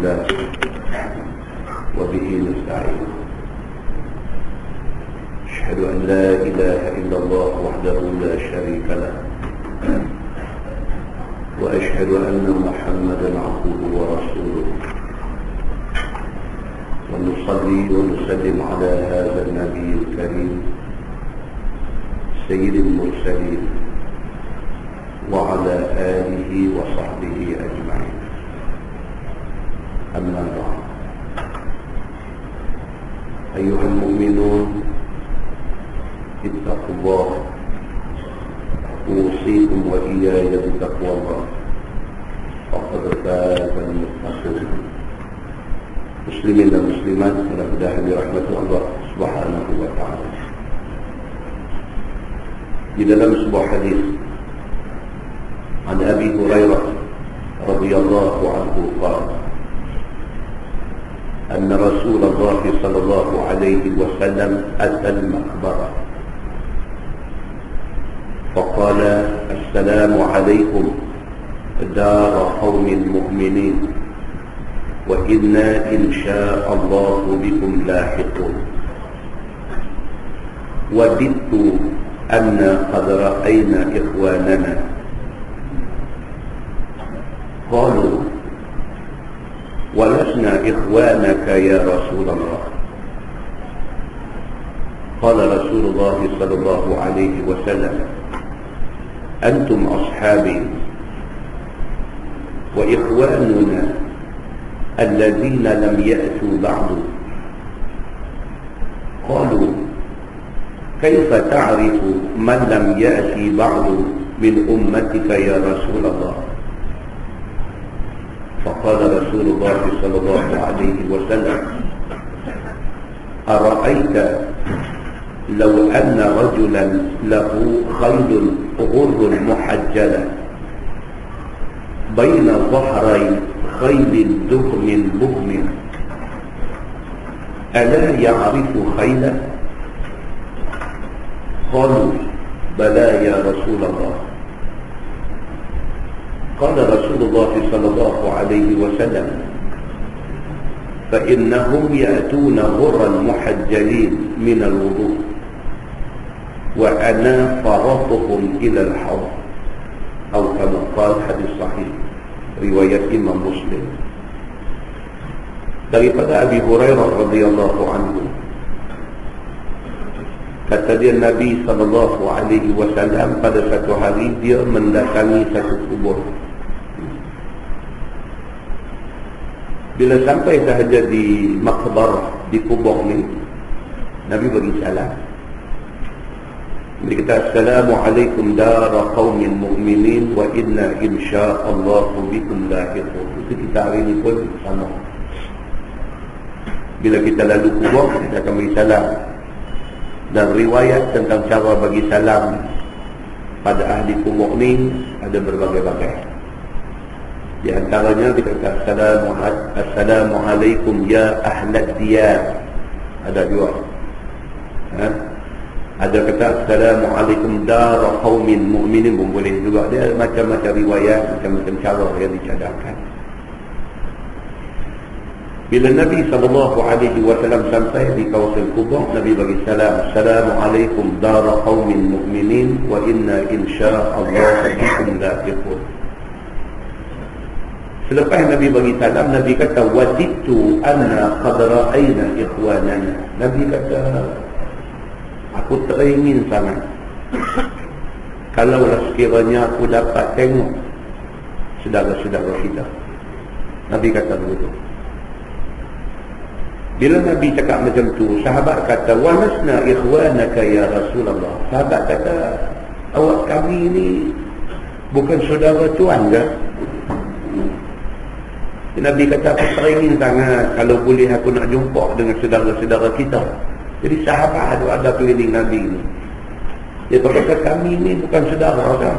لله وبه نستعين. أشهد أن لا إله إلا الله وحده لا شريك له وأشهد أن محمدا عبده ورسوله ونصلي ونسلم على هذا النبي الكريم سيد المرسلين وعلى آله وصحبه أجمعين. أما بعد، أيها المؤمنون اتقوا الله، أوصيكم وإياي بتقوى الله، فقد فاز المتقون. Muslimin dan muslimat mudah-mudahan dirahmati Allah Subhanahu wa taala. Di dalam sebuah hadis an Abi Hurairah radhiyallahu anhu qala anna Rasulullah sallallahu alaihi wasallam ata al-maqbarah faqala assalamu alaikum dar qaumin mu'minin wa inna insya Allah bikum lahiqun. Wadidtu anna qad ra'ayna ikhwanana qalu walasna ikhwanaka ya Rasulullah. Qala Rasulullah sallallahu alaihi wasallam antum ashabi wa ikhwanuna الذين لم يأتوا بعد. قالوا كيف تعرف من لم يأتي بعد من أمتك يا رسول الله؟ فقال رسول الله صلى الله عليه وسلم أرأيت لو أن رجلا له خيل غر محجلة بين ظهري خيل دهم بهم ألا يعرف خيلا؟ قالوا بلى يا رسول الله. قال رسول الله صلى الله عليه وسلم فإنهم يأتون غرا محجلين من الوضوء وأنا فرطهم إلى الحوض، أو كما قال حديث صحيح riwayat Imam Muslim. Daripada Abi Hurairah radhiyallahu anhu, kata dia Nabi sallallahu alaihi wasallam pada satu hari dia mendatangi satu kubur. Bila sampai sahaja di makbarah, di kubur ni, Nabi bagi salam. Dia kata assalamualaikum dara qaumin mu'minin wa inna insya'allahu bikum lahiqun. Itu kita hari ini pun sama. Bila kita lalu kubur, kita akan bagi salam. Dan riwayat tentang cara bagi salam pada ahli kubur ni ada berbagai-bagai. Di antaranya kita kata assalamualaikum ya ahlad diyar. Ada dua. Ada kata assalamualaikum dar qaumin mu'minin pun boleh juga. Dia macam-macam riwayat, macam-macam cara yang dicadangkan. Bila Nabi SAW sampai di kawasan kubur, Nabi bagi salam, assalamualaikum dar qaumin mu'minin wa inna insya'allah bikum lahiqun. Selepas Nabi bagi salam, Nabi kata wadidtu anna qad ra'ayna ikhwanana. Nabi kata aku teringin sangat kalaulah sekiranya aku dapat tengok saudara-saudara kita. Nabi kata begitu. Bila Nabi cakap macam tu, sahabat kata walasna ikhwanaka ya Rasulullah. Sahabat kata awak kami ni bukan saudara tuan ke? Nabi kata aku teringin sangat kalau boleh aku nak jumpa dengan saudara-saudara kita. Jadi sahabat ada keliling Nabi ni. Dia berkata kami ni bukan saudara kan?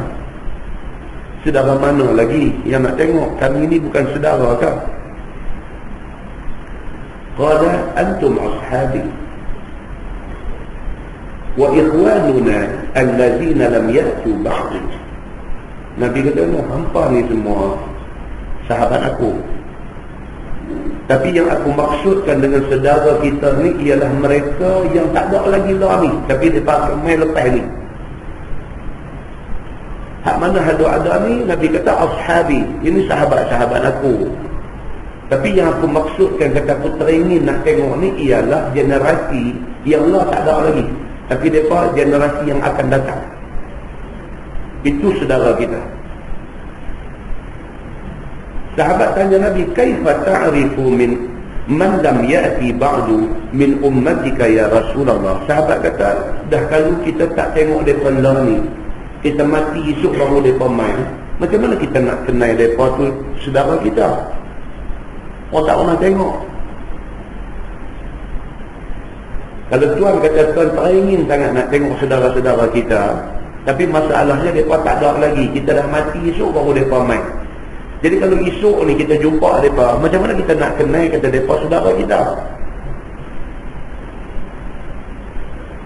Saudara mana lagi yang nak tengok? Kami ni bukan saudara kan? Qala antum ashabi wa ikhwanuna allazina lam ya'tu ba'du. Nabi kata hampa ni semua sahabat aku. Tapi yang aku maksudkan dengan saudara kita ni ialah mereka yang tak ada lagi lah ni, tapi mereka main lepas ni. Hak mana ada ni, Nabi kata ashabi, ini sahabat-sahabat aku. Tapi yang aku maksudkan, kata aku teringin nak tengok ni ialah generasi yang Allah tak ada lagi, tapi mereka generasi yang akan datang. Itu saudara kita. Sahabat tanya Nabi, kaifa ta'rifu min man lam ya'ti ba'du min ummatika ya Rasulullah. Sahabat kata, dah kalau kita tak tengok mereka lah ni, kita mati esok baru mereka main, macam mana kita nak kenal mereka tu saudara kita? Orang tak pernah tengok. Kalau Tuhan kata Tuhan teringin sangat nak tengok saudara-saudara kita, tapi masalahnya mereka tak ada lagi, kita dah mati esok baru mereka main. Jadi kalau esok ni kita jumpa mereka, macam mana kita nak kenal kata mereka saudara kita?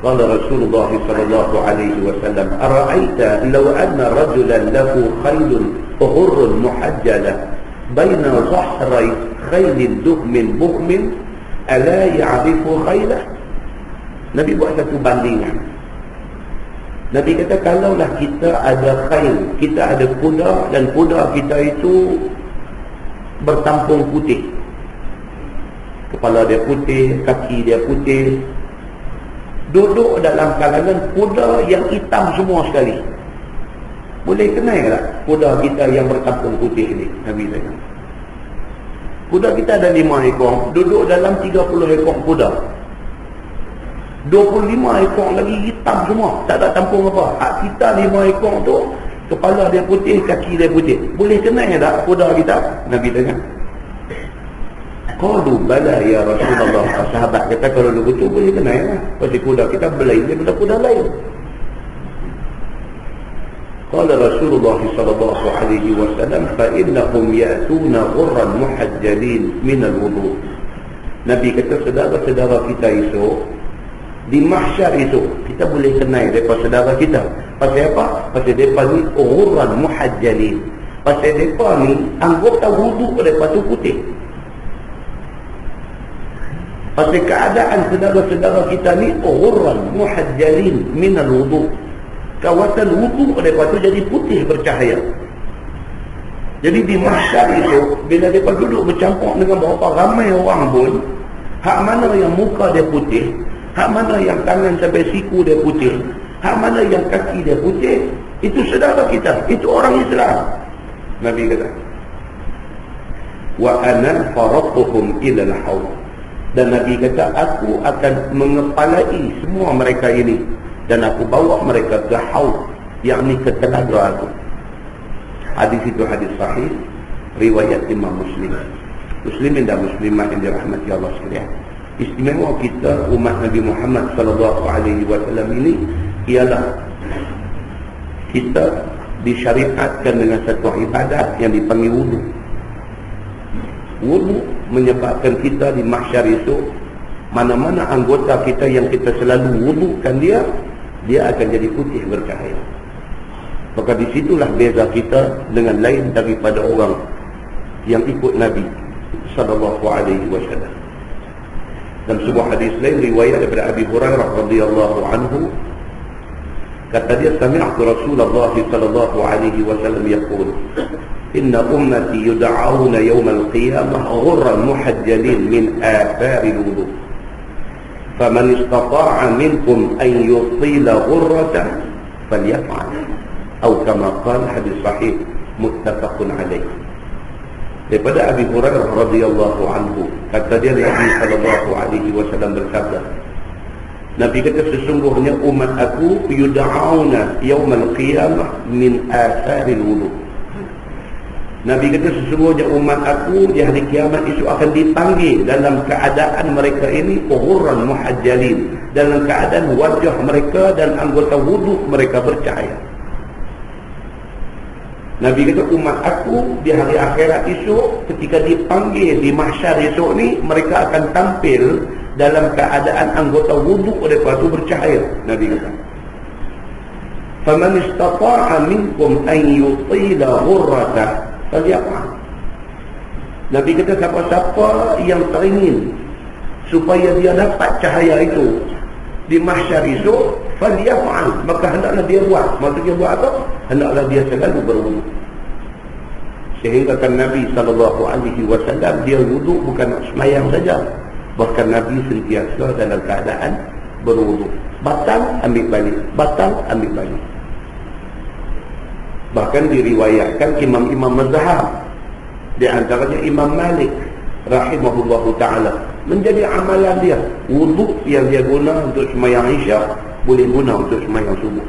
Qala Rasulullah sallallahu alaihi wasallam, ara'aita law anna rajulan lahu khaylun hurrun muhajjalah baina zahray khaylin duhmin buhmin ala ya'rifu khaylah. Nabi buat satu bandingan. Nabi kata, kalaulah kita ada khayl, kita ada kuda, dan kuda kita itu bertampung putih, kepala dia putih, kaki dia putih, duduk dalam kalangan kuda yang hitam semua sekali, boleh kenal tak kuda kita yang bertampung putih ni? Nabi tanya, kuda kita ada 5 ekor, duduk dalam 30 ekor kuda, 25 ekor lagi hitam semua, tak ada tampung apa. Hak kita 5 ekor tu, kepala dia putih, kaki dia putih, boleh kenal tak kuda kita? Nabi tanya. Qalu bala ya Rasulullah. Sahabat kata, kalau begitu boleh kenal lah, pasal kuda kita berlain daripada kuda lain. Qala Rasulullah sallallahu alaihi wasallam, fa innahum ya'tuna ghurran muhajjalin min al-wudu. Nabi kata, saudara-saudara kita esok di mahsyar itu kita boleh kenal daripada saudara kita. Pasal apa? Pasal mereka ni ghurran muhajjalin, pasal mereka ni anggota wudu daripada putih. Pasal keadaan saudara-saudara kita ni ghurran muhajjalin min al-wudu, kawasan wudu mereka tu jadi putih bercahaya. Jadi di mahsyar itu, bila mereka duduk bercampur dengan berapa ramai orang pun, hak mana yang muka dia putih, hak mana yang tangan sampai siku dia putih, hak mana yang kaki dia putih, itu saudara kita, itu orang Islam. Nabi kata, wa ana faratuhum ila al-haud. Dan Nabi kata, aku akan mengepalai semua mereka ini, dan aku bawa mereka ke haud, yakni ke telaga aku. Hadis itu hadis sahih, riwayat Imam Muslim. Muslimin dan muslimat yang dirahmati Allah sekalian, istimewa kita umat Nabi Muhammad sallallahu alaihi wasallam ini ialah kita disyariatkan dengan satu ibadat yang dipanggil wudu. Wudu menyebabkan kita di mahsyar itu, mana-mana anggota kita yang kita selalu wudukan dia akan jadi putih bercahaya. Maka disitulah beza kita dengan lain daripada orang yang ikut Nabi sallallahu alaihi wasallam. Dan sebuah hadis lain riwayat daripada Abi Hurairah radhiyallahu anhu, kata dia, sami'tu Rasulullah sallallahu alaihi wasallam yaqul, inna ummati yud'auna yawmal qiyamah ghurran muhajjalin min athari al-wudu, faman istata'a minkum an yutila ghurratahu falyaf'al, atau kama qala, hadis sahih muttafaqun alaih. Daripada Abi Hurairah radhiyallahu anhu, kata dia, Nabi sallallahu alaihi wasallam bersabda, Nabi kata, sesungguhnya umat aku yud'auna yaumal qiyamah min atharil wudu. Nabi kata, sesungguhnya umat aku di hari kiamat itu akan dipanggil dalam keadaan mereka ini ghurran muhajjalin, dalam keadaan wajah mereka dan anggota wudu mereka bercahaya. Nabi kata, umat aku di hari akhirat esok, ketika dipanggil di mahsyar esok ni, mereka akan tampil dalam keadaan anggota wudu mereka itu bercahaya. Nabi kata, faman istata'a minkum an yutila ghurratahu falyaf'al. Nabi kata siapa-siapa yang teringin supaya dia dapat cahaya itu di mahsyar esok, falyaf'al, maka hendaklah dia buat. Maksudnya buat apa? Hendaklah dia selalu berwuduk. Sehingga kan Nabi SAW dia wuduk bukan nak semayang saja, bahkan Nabi sentiasa dalam keadaan berwuduk. Batal, ambil balik, batal, ambil balik. Bahkan diriwayatkan imam-imam mazhab, di antaranya Imam Malik rahimahullahu ta'ala, menjadi amalan dia, wuduk yang dia guna untuk semayang isyak boleh guna untuk semayang subuh.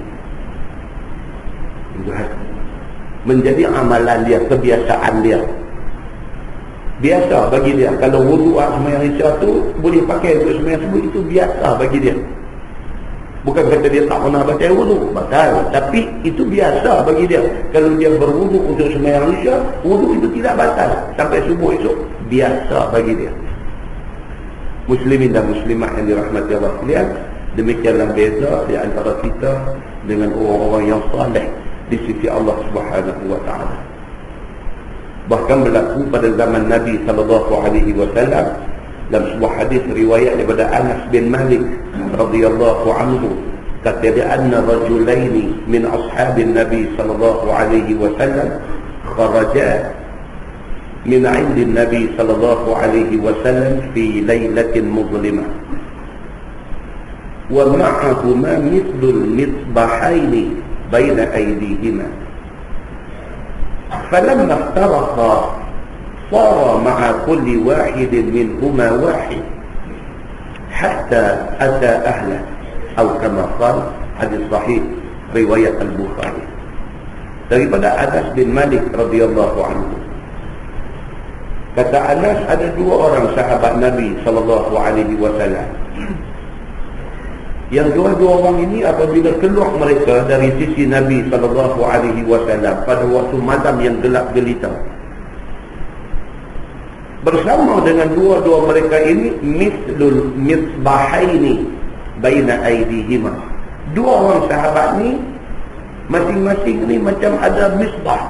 Menjadi amalan dia, kebiasaan dia, biasa bagi dia. Kalau wuduk semayang isyak tu boleh pakai untuk semayang subuh, itu biasa bagi dia. Bukan kata dia tak pernah baca wuduk, batal, tapi itu biasa bagi dia. Kalau dia berwuduk untuk semayang isyak, wuduk itu tidak batal sampai subuh esok, biasa bagi dia. Muslimin dan muslimat yang dirahmati Allah sekalian, demikianlah beza di antara kita dengan orang-orang yang saleh di sisi Allah Subhanahu wa taala. Bahkan berlaku pada zaman Nabi SAW dalam sebuah hadis riwayat daripada Anas bin Malik radhiyallahu anhu, kata dia, anna rajulaini min ashabin Nabi SAW kharaja min 'indi Nabi SAW fi lailatin muzlimah wa ma'ahuma mithlul misbahaini baina aydihima falamma iftaraqa صار مع كل واحد منهما واحد حتى أتى أهله أو كما قال حديث صحيح رواية البخاري. Daripada Anas bin Malik radhiyallahu anhu, kata Anas, ada dua orang sahabat Nabi sallallahu alaihi wasallam. Yang dua-dua orang ini apabila keluar mereka dari sisi Nabi sallallahu alaihi wasallam pada waktu malam yang gelap gelita, bersama dengan dua-dua mereka ini mithlul misbahaini baina aydihima. Dua orang sahabat ni masing-masing ni macam ada misbah,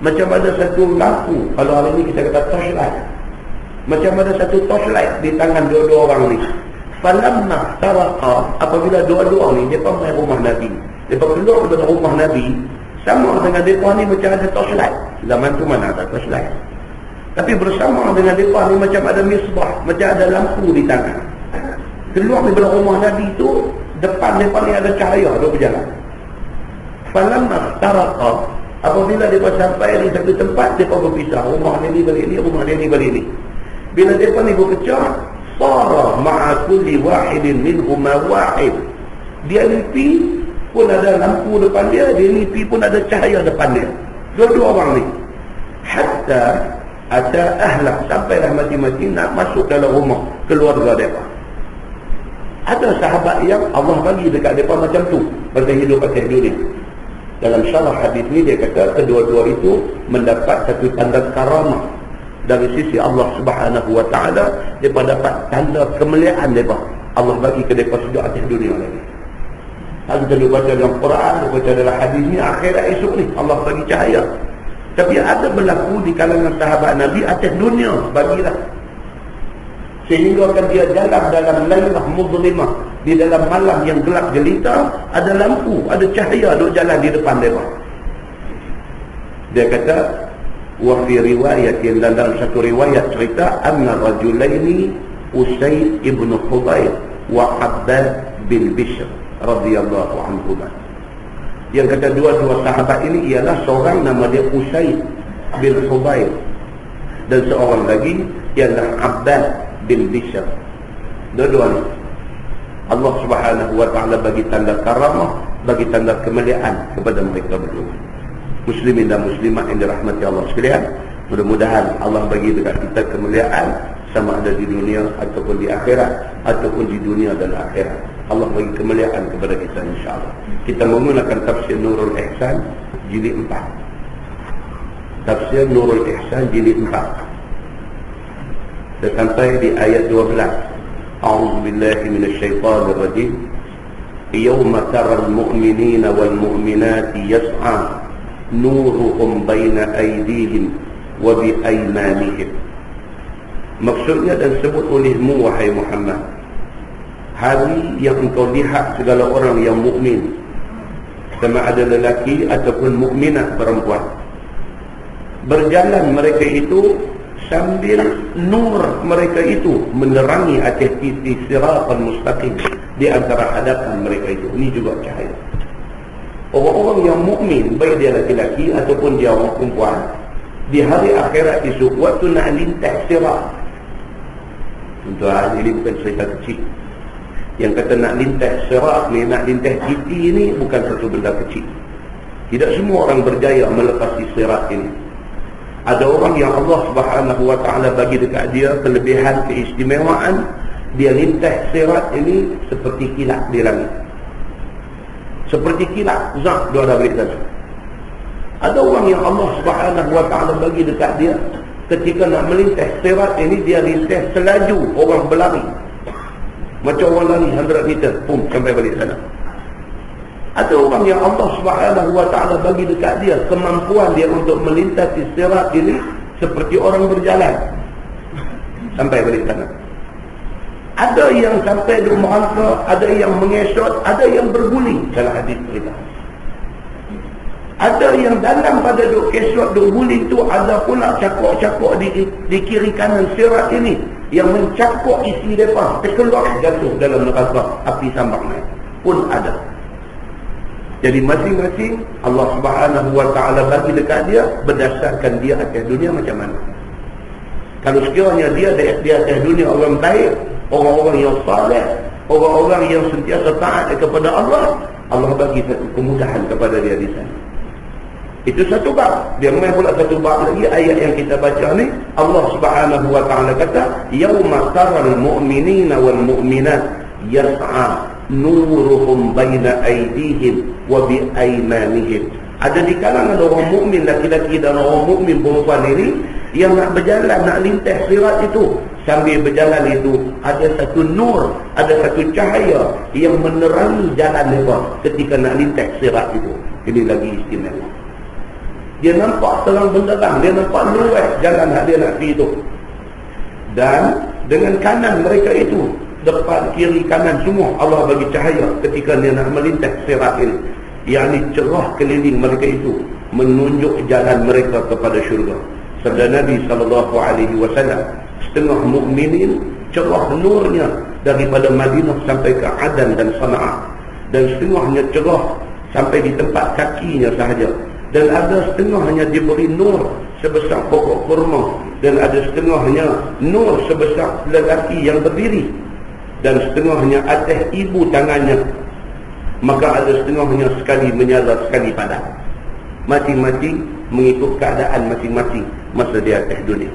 macam ada satu lampu. Kalau hari ni kita kata torchlight, macam ada satu torchlight di tangan dua-dua orang ni. Falamma taraqa, apabila dua-dua ni depa mai rumah Nabi, depa keluar dari rumah Nabi, sama dengan depa ni macam ada torchlight. Zaman tu mana ada torchlight, tapi bersama dengan mereka ni macam ada misbah, macam ada lampu di tangan. Keluar daripada rumah Nabi tu, depan mereka ni ada cahaya, dia berjalan. Falamma taraqa, apabila mereka sampai di satu tempat, mereka berpisah. Rumah ni balik ni, rumah ni balik ni. Bila mereka ni berpecah, sara ma'a kulli wahidin minhuma wahid. Dia lipi pun ada lampu depan dia, dia lipi pun ada cahaya depan dia. Dua-dua orang ni. Hatta ada ahlah, sampailah mati-mati nak masuk dalam rumah keluarga mereka. Ada sahabat yang Allah bagi dekat mereka macam tu, pada hidup atas dunia. Dalam syarah hadis ni dia kata kedua-dua itu mendapat satu tanda karamah dari sisi Allah Subhanahu wa taala. Mereka dapat tanda kemuliaan mereka, Allah bagi ke mereka sejak atas dunia lagi. Kalau kita baca dalam Quran, baca dalam hadis ni, akhirat esok ni Allah bagi cahaya. Tapi ada berlaku di kalangan sahabat Nabi atas dunia bagilah, sehingga kan dia jalan dalam lailah muzlimah, di dalam malam yang gelap jelita, ada lampu, ada cahaya duk jalan di depan mereka. Dia kata, wa fi riwayatin, dalam satu riwayat cerita, anna rajulaini Usaid ibn Hudayr wa Abbad bin Bishr radhiyallahu anhuma. Yang kata dua-dua sahabat ini ialah seorang nama dia Usaid bin Hudayr dan seorang lagi ialah Abbad bin Bishr. Dua-dua ni Allah Subhanahu wa taala bagi tanda karamah, bagi tanda kemuliaan kepada mereka berdua. Muslimin dan muslimat yang dirahmati Allah sekalian, mudah-mudahan Allah bagi dekat kita kemuliaan sama ada di dunia ataupun di akhirat, ataupun di dunia dan akhirat. Allah bagi kemuliaan kepada kita insya-Allah. Kita menggunakan tafsir Nurul Ihsan jilid 4. Tafsir Nurul Ihsan jilid 4. Kita sampai di ayat 12. A'udzu billahi minasyaitonir rajim. Yauma taral mu'minina wal mu'minati yas'a nuruhum baina aydihim wa bi aymanihim. Maksudnya dan sebut olehmu wahai Muhammad, hari yang engkau lihat segala orang yang mukmin, sama ada lelaki ataupun mukminat perempuan, berjalan mereka itu sambil nur mereka itu menerangi atas titik siratal mustaqim di antara hadapan mereka itu. Ini juga cahaya. Orang-orang yang mukmin, baik dia lelaki ataupun dia orang perempuan, di hari akhirat esok waktu nak lintas sirat. Tuan, ini bukan cerita kecil. Yang kata nak lintas sirat ni, nak lintas titi ni bukan satu benda kecil. Tidak semua orang berjaya melepasi sirat ini. Ada orang yang Allah Subhanahu wa ta'ala bagi dekat dia kelebihan, keistimewaan, dia lintas sirat ini seperti kilat di langit. Seperti kilat, zat dia ada beri sana. Ada orang yang Allah Subhanahu wa ta'ala bagi dekat dia, ketika nak melintas sirat ini, dia lintas selaju orang berlari. Macam orang lari 100 meter, pum, sampai balik sana. Ada orang yang Allah Subhanahu wa ta'ala bagi dekat dia kemampuan dia untuk melintasi sirat ini seperti orang berjalan sampai balik sana. Ada yang sampai di merangka, ada yang mengesot, ada yang berguling dalam hadis cerita. Ada yang dalam pada duk kesot, duk guling tu, ada pula cakok-cakok di kiri kanan sirat ini yang mencakok isi mereka, terkeluar jatuh dalam neraka api sambak naik pun ada. Jadi masing-masing Allah Subhanahu wa ta'ala bagi dekat dia berdasarkan dia atas dunia macam mana. Kalau sekiranya dia di atas dunia orang baik, orang-orang yang saleh, orang-orang yang sentiasa taat kepada Allah, Allah bagi satu kemudahan kepada dia di sana. Itu satu bab. Dia main pula satu bab lagi, ayat yang kita baca ni, Allah Subhanahu wa ta'ala kata, yauma taral mu'minina wal mu'minat yas'a nuruhum baina aydihim wa bi aymanihim. Ada di kalangan orang mukmin laki-laki dan orang mukmin perempuan ini yang nak berjalan, nak lintas sirat itu, sambil berjalan itu ada satu nur, ada satu cahaya yang menerangi jalan mereka ketika nak lintas sirat itu. Ini lagi istimewa. Dia nampak terang benderang, dia nampak luas jalan yang dia nak pergi itu. Dan dengan kanan mereka itu, depan, kiri, kanan semua Allah bagi cahaya ketika dia nak melintas sirat ini. Yang cerah keliling mereka itu, menunjuk jalan mereka kepada syurga. Sabda Nabi SAW, setengah mukminin cerah nurnya daripada Madinah sampai ke Adan dan Sana'a, dan setengahnya cerah sampai di tempat kakinya sahaja, dan ada setengahnya diberi nur sebesar pokok kurma, dan ada setengahnya nur sebesar lelaki yang berdiri, dan setengahnya atas ibu tangannya, maka ada setengahnya sekali menyala sekali padam. Masing-masing mengikut keadaan masing-masing masa dia atas dunia.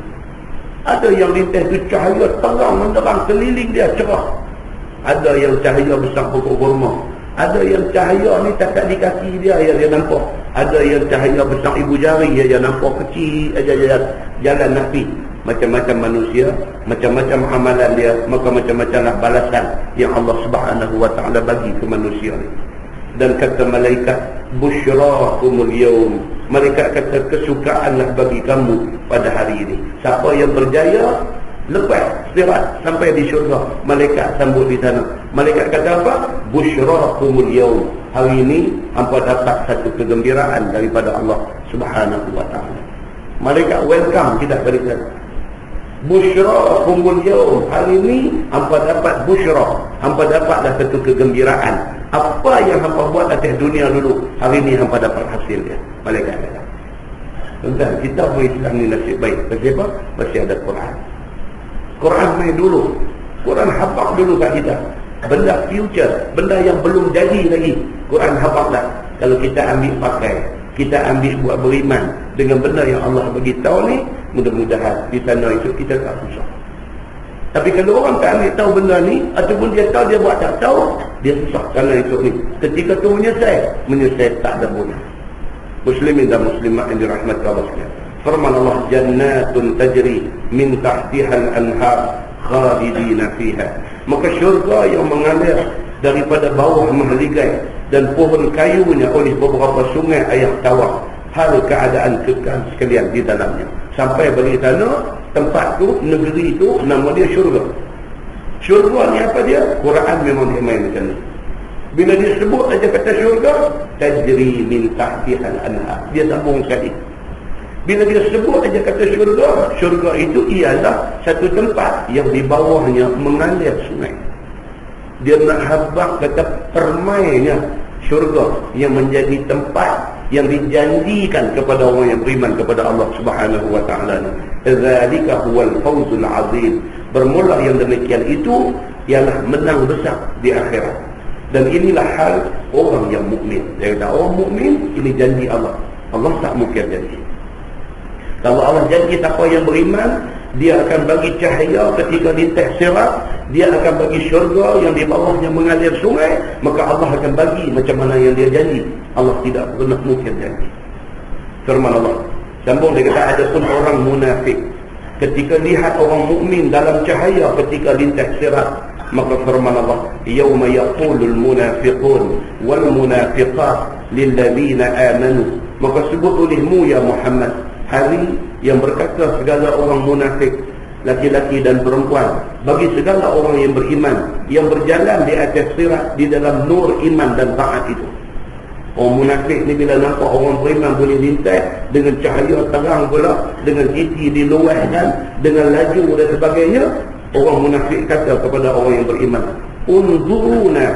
Ada yang lintas itu cahaya terang menderang keliling dia cerah. Ada yang cahaya besar pokok kurma. Ada yang cahaya ni takat di kaki dia yang dia nampak. Ada yang cahaya besar ibu jari yang dia nampak kecil aja jalan Nabi. Macam-macam manusia, macam-macam amalan dia, maka macam-macamlah balasan yang Allah Subhanahu wa ta'ala bagi ke manusia ni. Dan kata malaikat, busyrakumul yaum, malaikat kata kesukaanlah bagi kamu pada hari ini. Siapa yang berjaya lepas sirat sampai di syurga, malaikat sambut di sana. Malaikat kata apa? Busyrakumul yaum, hari ini hampa dapat satu kegembiraan daripada Allah Subhanahu wa ta'ala. Malaikat welcome kita balik sana. Busyrakumul yaum, hari ini hampa dapat busyra, hampa dapatlah satu kegembiraan. Apa yang hampa buat atas dunia dulu, hari ini hampa dapat hasil dia. Malaikat kata. Tuan-tuan, kita pun Islam ni nasib baik. Sebab apa? Masih ada Quran. Quran main dulu, Quran hafal dulu kat kita. Benda future, benda yang belum jadi lagi, Quran hafal dah. Kalau kita ambil pakai, kita ambil buat beriman dengan benda yang Allah bagi tahu ni, mudah-mudahan di sana itu kita tak susah. Tapi kalau orang tak ambil tahu benda ni, ataupun dia tahu dia buat tak tahu, dia susah sana itu ni. Ketika tu menyelesai tak ada guna. Muslimin dan muslimat yang dirahmati Allah sekalian. Firman Allah, jannatun tajri min tahtiha al-anhar khalidina fiha. Maka syurga yang mengalir daripada bawah mahligai dan pohon kayunya oleh beberapa sungai air tawar, hal keadaan kekal sekalian di dalamnya. Sampai balik sana, tempat tu, negeri tu, nama dia syurga. Syurga ni apa dia? Quran memang dia main macam ni. Bila dia sebut aja kata syurga, tajri min tahtihal anhar. Dia sambung sekali. Bila dia sebut aja kata syurga, syurga itu ialah satu tempat yang di bawahnya mengalir sungai. Dia nak habaq kata permainya syurga yang menjadi tempat yang dijanjikan kepada orang yang beriman kepada Allah Subhanahu wa taala. Zalika huwal fawzul azim. Bermula yang demikian itu ialah menang besar di akhirat. Dan inilah hal orang yang mukmin. Dia kata orang mukmin ini janji Allah. Allah tak mungkin janji. Kalau Allah janji siapa yang beriman, dia akan bagi cahaya ketika lintas sirat, dia akan bagi syurga yang di bawahnya mengalir sungai, maka Allah akan bagi macam mana yang dia janji. Allah tidak pernah mungkin janji. Firman Allah. Sambung dia kata ada pun orang munafik. Ketika lihat orang mukmin dalam cahaya ketika lintas sirat, maka firman Allah, yauma yaqulul munafiqun wal munafiqat lil ladzina amanu. Maka sebut olehmu ya Muhammad hari yang berkata segala orang munafik, laki-laki dan perempuan, bagi segala orang yang beriman, yang berjalan di atas sirat di dalam nur iman dan taat itu. Orang munafik ni bila nampak orang beriman boleh lintas dengan cahaya terang pula, dengan titi diluahkan, dengan laju dan sebagainya, orang munafik kata kepada orang yang beriman, unzuruna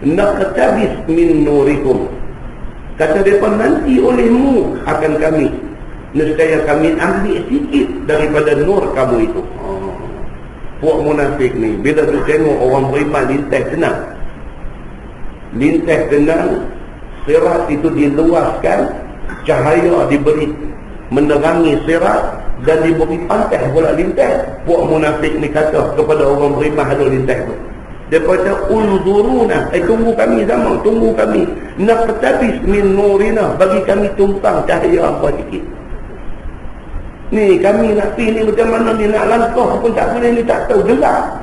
naqtabis min nurikum. Kata mereka, nanti olehmu akan kami, nescaya kami ambil sikit daripada nur kamu itu. Puak munafik ni, bila tu tengok orang beriman lintas tenang, sirat itu diluaskan, cahaya diberi menerangi sirat dan diberi pantai pula lintas. Puak munafik ni kata kepada orang beriman ada lintas tu, dia kata unzuruna, tunggu kami zaman, tunggu kami, naqtabis min nurina, bagi kami tumpang cahaya apa sikit. Ni kami nak pergi ni macam mana ni, nak langkah pun tak boleh ni, tak tahu, gelap.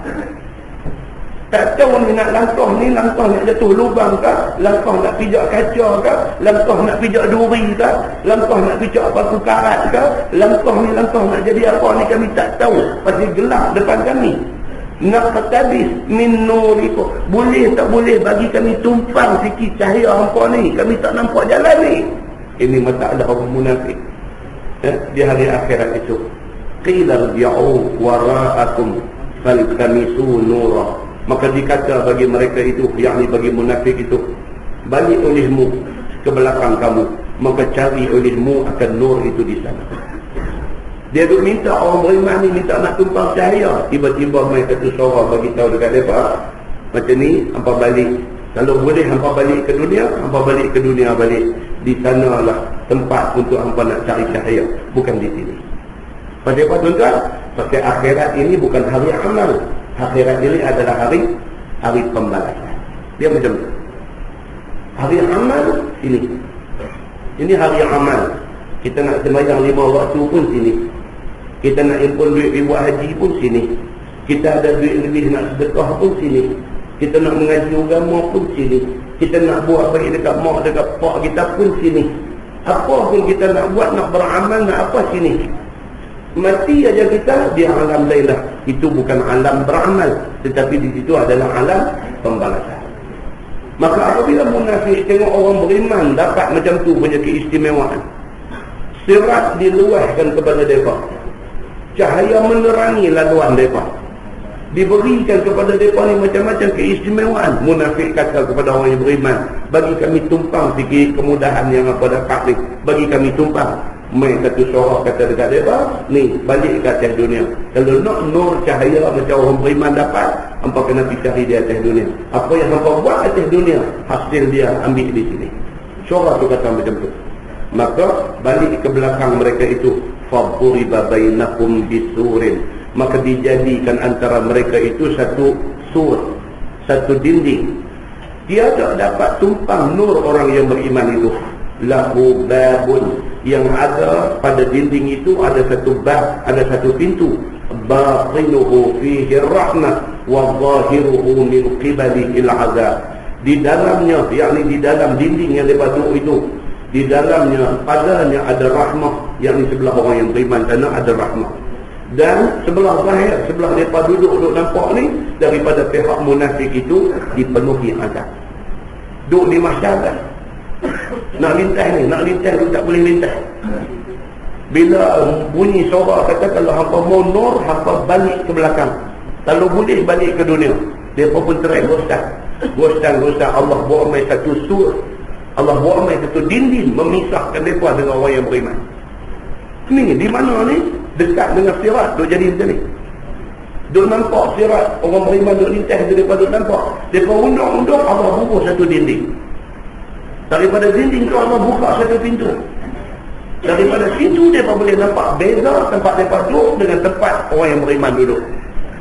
Tak tahu ni nak langkah ni, langkah nak jatuh lubang ke, langkah nak pijak kaca ke, langkah nak pijak duri ke, langkah nak pijak paku karat ke, langkah ni langkah nak jadi apa ni kami tak tahu, pasal gelap depan kami. Naqtabis min nurikum, boleh tak boleh bagi kami tumpang sikit cahaya hampa ni, kami tak nampak jalan ni. Ini masalah orang munafik di hari akhirat itu. Qila rji'u wara'akum faltamisu nura. Maka dikata bagi mereka itu, yakni bagi munafik itu, balik olehmu ke belakang kamu, maka cari olehmu akan nur itu di sana. Dia duk minta orang beriman ni minta nak tumpang cahaya, tiba-tiba mai satu suara bagi tahu dekat mereka, macam ni, hampa balik. Kalau boleh hampa balik ke dunia, hampa balik ke dunia balik. Di sanalah tempat untuk hampa nak cari cahaya, bukan di sini. Pasal apa tuan-tuan? Pasal akhirat ini bukan hari amal. Akhirat ini adalah hari pembalasan. Dia macam tu. Hari amal sini. Ini hari amal. Kita nak sembahyang 5 waktu pun sini. Kita nak impun duit ribuan haji pun sini. Kita ada duit lebih nak sedekah pun sini. Kita nak mengaji agama pun sini. Kita nak buat baik dekat mak, dekat pak kita pun sini. Apa pun kita nak buat, nak beramal, nak apa sini. Mati aja kita di alam lain lah. Itu bukan alam beramal, tetapi di situ adalah alam pembalasan. Maka apabila munafik tengok orang beriman dapat macam tu punya keistimewaan, sirat diluahkan kepada mereka, cahaya menerangi laluan mereka, diberikan kepada mereka ni macam-macam keistimewaan. Munafik kata kepada orang yang beriman, bagi kami tumpang sikit kemudahan yang apa dapat ni, bagi kami tumpang. Mai satu suara kata dekat mereka, ni balik ke atas dunia. Kalau nak nur cahaya macam orang beriman dapat, hampa kena pergi cari di atas dunia. Apa yang hampa buat atas dunia, hasil dia ambil di sini. Suara tu kata macam tu. Maka balik ke belakang mereka itu, faduriba bainakum bisurin, maka dijadikan antara mereka itu satu sur, satu dinding. Tiada dapat tumpang nur orang yang beriman itu. Lahu babun, yang ada pada dinding itu ada satu bab, ada satu pintu. Batinuhu fihi rahmah wa zahiruhu min qibalihi al-azab. Di dalamnya, yakni di dalam dinding yang lepas itu Di dalamnya, padanya ada rahmah. Yang di sebelah orang yang beriman sana ada rahmah. Dan sebelah zahir, sebelah mereka duduk nampak ni, daripada pihak munafik itu dipenuhi azab. Duduk di masyarakat, nak lintas tu tak boleh lintas. Bila bunyi suara kata kalau hampa mundur, hampa balik ke belakang, kalau boleh balik ke dunia. Dia pun terai gostan Allah buat mai satu sur, Allah buat mai satu dinding memisahkan mereka dengan orang yang beriman. Ni di mana ni? Dekat dengan sirat, duk jadi macam ni. Duk nampak sirat, orang beriman duk lintas daripada duk nampak. Mereka undang-undang, Allah buka satu dinding. Daripada dinding tu Allah buka satu pintu. Daripada pintu mereka boleh nampak beza tempat mereka duduk dengan tempat orang yang beriman duduk.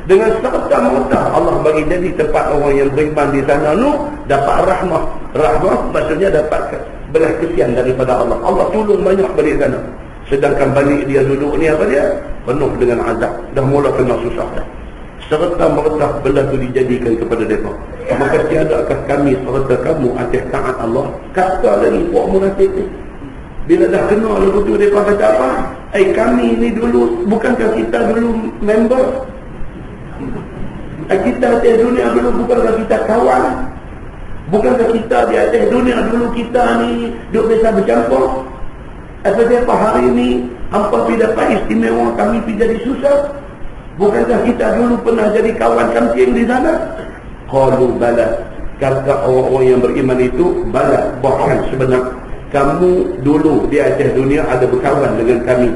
Dengan serta-merta Allah bagi jadi tempat orang yang beriman di sana tu dapat rahmah. Rahmah maksudnya dapat belas kesian daripada Allah. Allah tolong banyak balik sana. Sedangkan balik dia duduk ni apa dia? Penuh dengan azab. Dah mula kena susah dah. Serta-merta benda tu dijadikan kepada mereka. Maka tiadakah kami serta kamu atas taat Allah? Kata lagi puak munafik ni. Bila dah kena lagu tu mereka kata apa? Kami ni dulu, bukankah kita dulu member? Kita atas dunia dulu, bukankah kita kawan? Bukankah kita di atas dunia dulu kita ni duk biasa bercampur? Apa hari ini hampa pergi dapat istimewa, kami pergi jadi susah? Bukankah kita dulu pernah jadi kawan kancing di sana? Qalu bala. Kata orang-orang yang beriman itu, bala, bahkan sebenarnya kamu dulu di atas dunia ada berkawan dengan kami,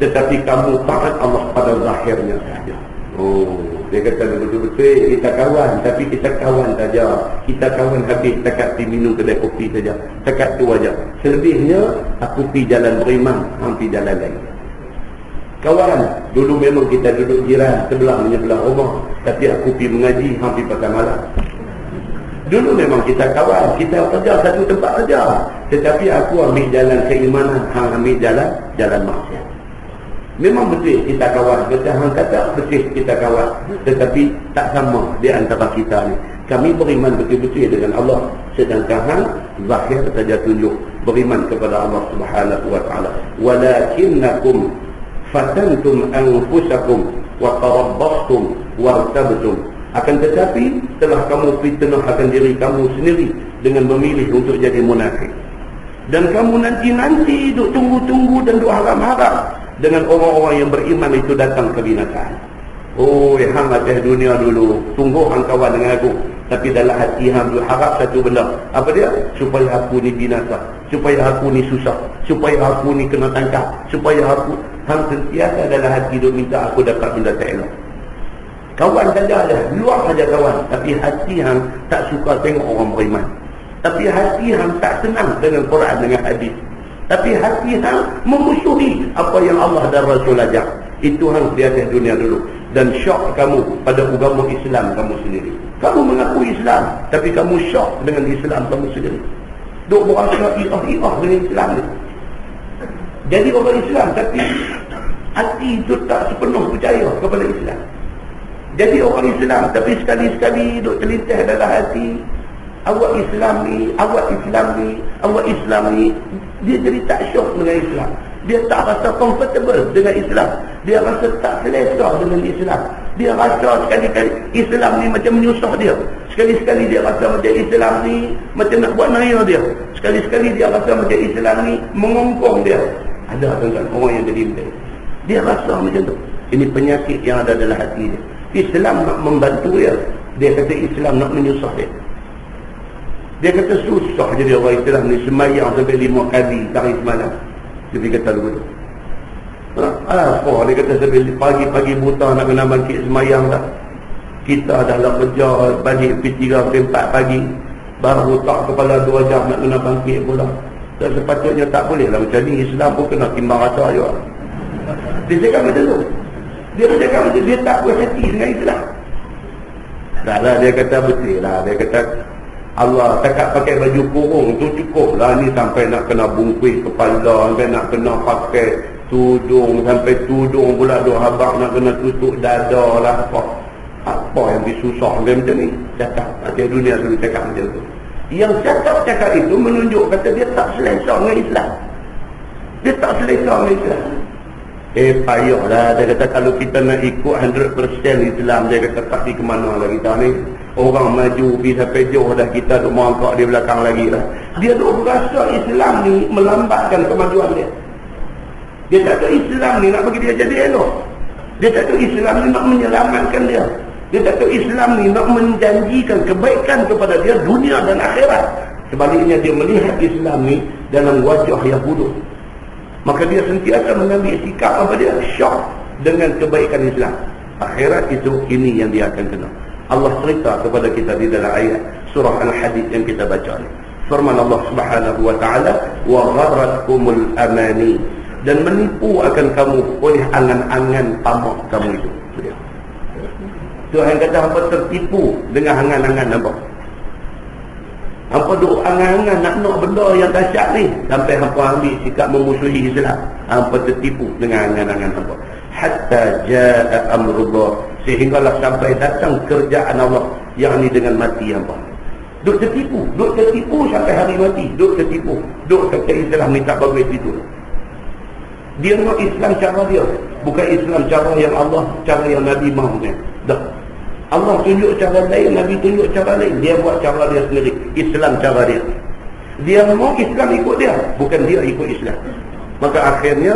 tetapi kamu taat Allah pada zahirnya saja. Dia kata betul-betul kita kawan, tapi kita kawan saja. Kita kawan habis takat pergi minum kedai kopi saja. Takat tu aja. Selebihnya aku pergi jalan beriman, hampir jalan lain. Kawan, dulu memang kita duduk jiran sebelah rumah, tapi aku pergi mengaji hampir petang malam. Dulu memang kita kawan, kita kerja satu tempat saja, tetapi aku ambil jalan keimanan, hang ambil jalan maksiat. Memang betul kita kawan, hang kata betul kita kawan, tetapi tak sama di antara kita ni. Kami beriman betul-betul dengan Allah, sedangkan hang zahir saja tunjuk beriman kepada Allah Subhanahu wa taala. Walakinnakum fatantum anfusakum wa tarabbastum wartabtum. Akan tetapi telah kamu fitnah akan diri kamu sendiri dengan memilih untuk jadi munafik. Dan kamu nanti duk tunggu-tunggu dan duk harap-harap dengan orang-orang yang beriman itu datang kebinasaan. Hang atas dunia dulu, tunggu hang kawan dengan aku, tapi dalam hati hang duk harap satu benda. Apa dia? Supaya aku ni binasa, supaya aku ni susah, supaya aku ni kena tangkap, supaya aku, hang sentiasa dalam hati duk minta aku dapat benda tak elok. Kawan saja dah, luar saja kawan, tapi hati hang tak suka tengok orang beriman. Tapi hati hang tak senang dengan Quran, dengan hadis. Tapi hati hang memusuhi apa yang Allah dan Rasul ajar. Itu hang di atas dunia dulu. Dan syok kamu pada agama Islam kamu sendiri. Kamu mengaku Islam, tapi kamu syok dengan Islam kamu sendiri. Duk berasa i'ah dengan Islam ni. Jadi orang Islam, tapi hati itu tak sepenuh percaya kepada Islam. Jadi orang Islam, tapi sekali-sekali duk terlintas dalam hati, awak Islam ni, dia jadi tak syok dengan Islam. Dia tak rasa comfortable dengan Islam. Dia rasa tak selesa dengan Islam. Dia rasa sekali-kali Islam ni macam menyusah dia. Sekali-sekali dia rasa macam Islam ni macam nak buat naya dia. Sekali-sekali dia rasa macam Islam ni mengongkong dia. Ada tuan-tuan orang yang jadi macam tu. Dia rasa macam tu. Ini penyakit yang ada dalam hati dia. Islam nak membantu dia. Dia kata Islam nak menyusah dia. Dia kata susah jadi orang Islam ni, semayang sampai 5 kali sehari semalam. Dia kata begitu. Dia kata sampai pagi-pagi buta nak kena bangkit semayang tak. Kita dah lah kerja balik P3 P4 pagi, baru tak kepala 2 jam nak kena bangkit pula. Dan sepatutnya tak boleh lah macam ni. Islam pun kena timbang rasa juga. Dia cakap macam tu. Dia tak puas hati dengan Islam. Tak lah, dia kata betul lah. Dia kata Allah takat pakai baju kurung tu cukup lah. Ni sampai nak kena bungkus kepala, sampai nak kena pakai tudung, sampai tudung pula duk habak nak kena tutup dada lah. Apa yang disusah macam ni? Cakap atas dunia dulu cakap macam tu. Yang cakap-cakap itu menunjuk kata dia tak selesa dengan Islam. Dia tak selesa dengan Islam. Payahlah. Dia kata kalau kita nak ikut 100% Islam, dia kata tak pergi ke mana lah kita ni. Orang maju pergi sampai jauh dah, kita duk merangkak di belakang lagi lah. Dia duk berasa Islam ni melambatkan kemajuan dia. Dia tak tahu Islam ni nak bagi dia jadi elok. Dia tak tahu Islam ni nak menyelamatkan dia. Dia tak tahu Islam ni nak menjanjikan kebaikan kepada dia dunia dan akhirat. Sebaliknya dia melihat Islam ni dalam wajah yang buruk. Maka dia sentiasa mengambil sikap apa dia? Syok dengan kebaikan Islam. Akhirat itu ini yang dia akan kena. Allah cerita kepada kita di dalam ayat surah Al-Hadid yang kita baca ni. Firman Allah Subhanahu wa taala, "Wa gharratkumul amani." Dan menipu akan kamu oleh angan-angan tamak kamu itu. Tuhan kata hampa tertipu dengan angan-angan hampa. Hampa duk angan-angan nak benda yang dahsyat ni, sampai hampa ambil sikap memusuhi Islam. Hampa tertipu dengan angan-angan hampa. Hatta jaa amrullah, sehinggalah sampai datang kerjaan Allah, yakni dengan mati hampa. Duk tertipu sampai hari mati, duk tertipu. Duk kata Islam ni tak bagus itu. Dia nak Islam cara dia, bukan Islam cara yang Allah, cara yang Nabi mahukan. Dah. Allah tunjuk cara lain, Nabi tunjuk cara lain. Dia buat cara dia sendiri, Islam cara dia. Dia mau Islam ikut dia, bukan dia ikut Islam. Maka akhirnya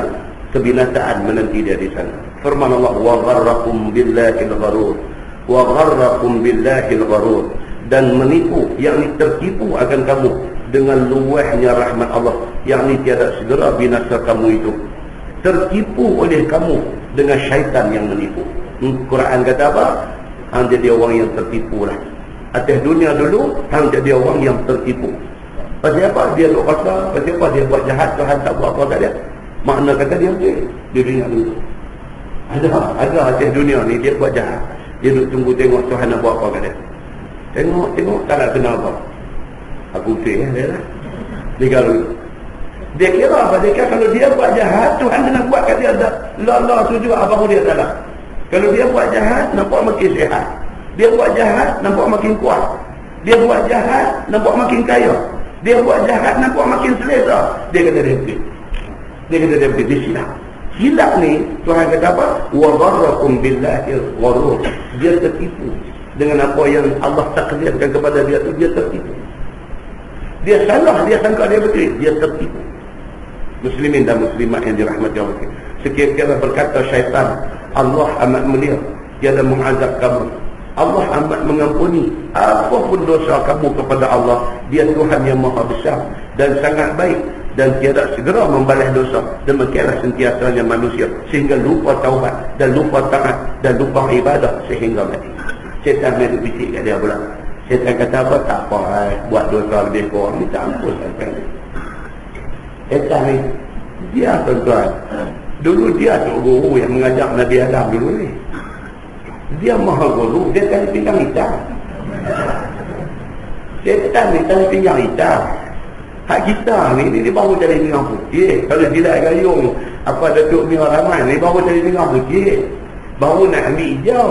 kebinasaan menanti dia di sana. Firman Allah, "Wa gharrakum billahil gharur." Wa gharrakum billahil gharur. Dan menipu, yakni tertipu akan kamu dengan luahnya rahmat Allah, yakni tiada segera binasa kamu itu. Tertipu oleh kamu dengan syaitan yang menipu. Quran kata apa? Hang jadi orang yang tertipu lah. Atas dunia dulu, hang jadi orang yang tertipu. Pasal apa? Dia duk rasa, pasal apa? Dia buat jahat, Tuhan tak buat apa kat dia. Makna kata dia betul di dunia dulu. Ada atas dunia ni dia buat jahat. Dia duk tunggu tengok Tuhan nak buat apa kat dia. Tengok, tak nak kena apa. Aku betul dia lah. Dia kalau dia kira apa? Dia kira kalau dia buat jahat, Tuhan kena buat kat dia. Allah tu juga apa dia salah. Kalau dia buat jahat, nampak makin sihat. Dia buat jahat, nampak makin kuat. Dia buat jahat, nampak makin kaya. Dia buat jahat, nampak makin selesa. Dia kata dia betul. Dia silap. Silap ni, Tuhan kata apa? Wa gharrakum billahil gharur. Dia tertipu dengan apa yang Allah takdirkan kepada dia tu, dia tertipu. Dia salah, dia sangka dia betul, dia tertipu. Muslimin dan muslimat yang dirahmati Allah. Sekiranya berkata syaitan, Allah amat mulia, tiada mengazab kamu. Allah amat mengampuni apapun dosa kamu kepada Allah. Dia Tuhan yang maha besar dan sangat baik, dan tiada segera membalas dosa. Demikianlah sentiasanya manusia, sehingga lupa taubat dan lupa taat dan lupa ibadah sehingga mati. Syaitan main bisik kat dia pula. Syaitan kata apa? Tak apa, buat dosa lebih kurang ni tak ampun sampai ni. Syaitan ni, dia tuan-tuan, dulu dia tu guru yang mengajar Nabi Adam dulu ni. Dia maha guru, dia tali pinggang hitam. Syaitan ni tali pinggang hitam. Hak kita ni dia baru tali pinggang putih. Kalau Jilat Gayung, apa Datuk Mira Rahman ni baru tali pinggang putih. Baru nak ambil hijau.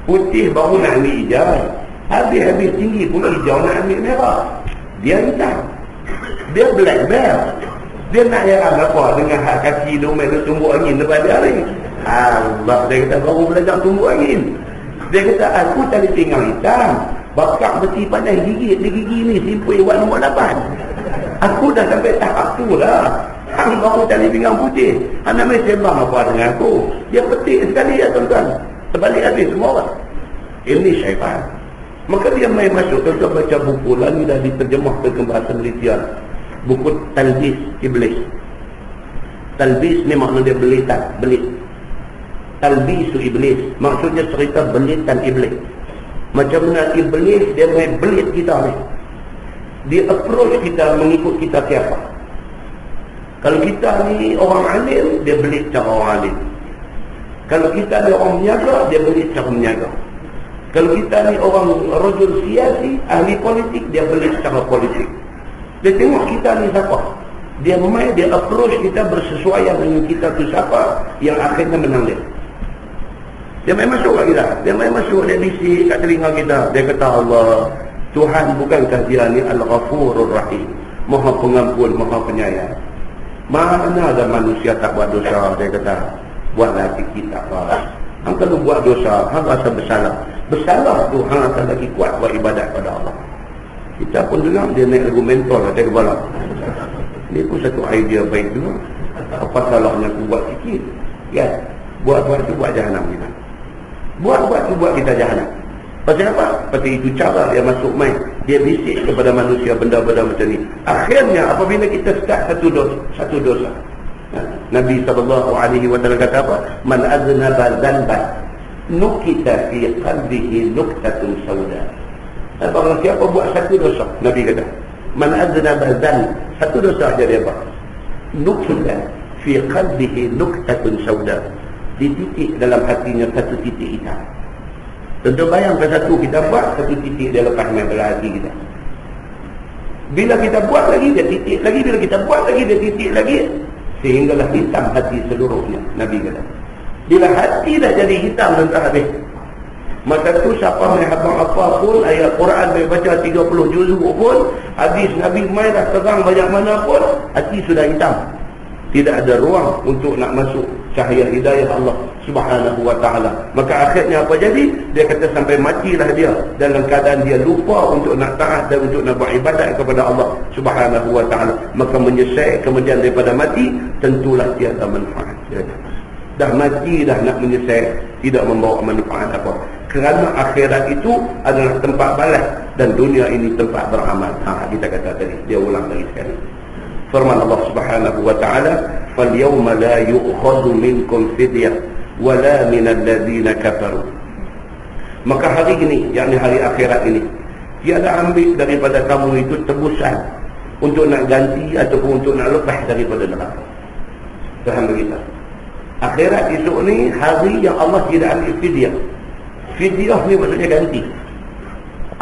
Putih baru nak ambil hijau. Habis-habis tinggi pula hijau nak ambil merah. Dia hitam. Dia black belt. Dia nak heran apa dengan hak kaki dia main tumbuk angin depan dia ni. Allah, dia kata baru belajar tumbuk angin. Dia kata aku tali pinggang hitam, bakar besi pandai gigit di gigi ni simpul iwan nombor 8. Aku dah sampai tahap tu lah. Hang baru tali pinggang putih. Anak main sembang apa dengan aku. Dia petik sekali ya tuan-tuan. Terbalik habis semua orang. Ini syaitan. Maka dia main masuk, tuan-tuan baca buku lah ni dah diterjemahkan ke bahasa Malaysia. Buku Talbis Iblis. Talbis ni makna dia belitan, belit. Talbisu Iblis, maksudnya cerita belitan Iblis. Macam mana Iblis dia main belit kita ni. Dia approach kita mengikut kita siapa. Kalau kita ni orang alim, dia belit cara orang alim. Kalau kita ni orang menyaga, dia belit cara menyaga. Kalau kita ni orang rajul siasi, ahli politik, dia belit cara politik. Dia tengok kita ni siapa. Dia main, dia approach kita bersesuaian dengan kita tu siapa yang akhirnya menang dia. Dia main masuk kat kita. Dia main masuk, dia bisik kat telinga kita. Dia kata Allah, Tuhan bukankah dia ni Al-Ghafurur Rahim, Maha Pengampun, Maha Penyayang. Mana ada manusia tak buat dosa? Dia kata, buatlah sikit tak apa. Hang kalau buat dosa, hang rasa bersalah. Bersalah tu hang akan lagi kuat buat ibadat pada Allah. Kita pun dengar dia naik lagu mentol atas kepala. Ini pun satu idea baik juga. Apa salahnya aku buat sikit? Ya, buat-buat tu buat jahanam kita. Buat-buat tu buat kita jahanam. Pasal apa? Pasal itu cara dia masuk main. Dia bisik kepada manusia benda-benda macam ni. Akhirnya apabila kita start satu dosa. Nabi SAW kata apa? Man aznaba dhanban nukita fi qalbihi nuktatun sauda. Barang siapa buat satu dosa, Nabi kata, man aznaba dhanban, satu dosa aja dia buat, nukita fi qalbihi nuktatun sauda, dititik dalam hatinya satu titik hitam. Tentu bayangkan satu kita buat, satu titik dia lepas main dalam hati kita. Bila kita buat lagi, dia titik lagi. Bila kita buat lagi, dia titik lagi. Sehinggalah hitam hati seluruhnya, Nabi kata. Bila hati dah jadi hitam dan tak habis, maka tu siapa main apa pun, ayat Quran boleh baca 30 juzuk pun, hadis Nabi main dah terang banyak mana pun, hati sudah hitam. Tidak ada ruang untuk nak masuk cahaya hidayah Allah Subhanahu wa ta'ala. Maka akhirnya apa jadi? Dia kata sampai matilah dia dalam keadaan dia lupa untuk nak taat dan untuk nak buat ibadat kepada Allah Subhanahu wa ta'ala. Maka menyesal kemudian daripada mati, tentulah tiada manfaat. Dah mati dah nak menyesal, tidak membawa manfaat apa. Kerana akhirat itu adalah tempat balas dan dunia ini tempat beramal. Kita kata tadi, dia ulang lagi sekali. Firman Allah Subhanahu wa ta'ala, "Fal-yawma la yu'khadhu minkum fidyah wa la min alladhina kafaru." Maka hari ini, yakni hari akhirat ini, tiada ambil daripada kamu itu tebusan untuk nak ganti ataupun untuk nak lepas daripada neraka. Tuhan beritahu, akhirat esok ni hari yang Allah tidak ambil fidyah. Fidyah ni maksudnya ganti.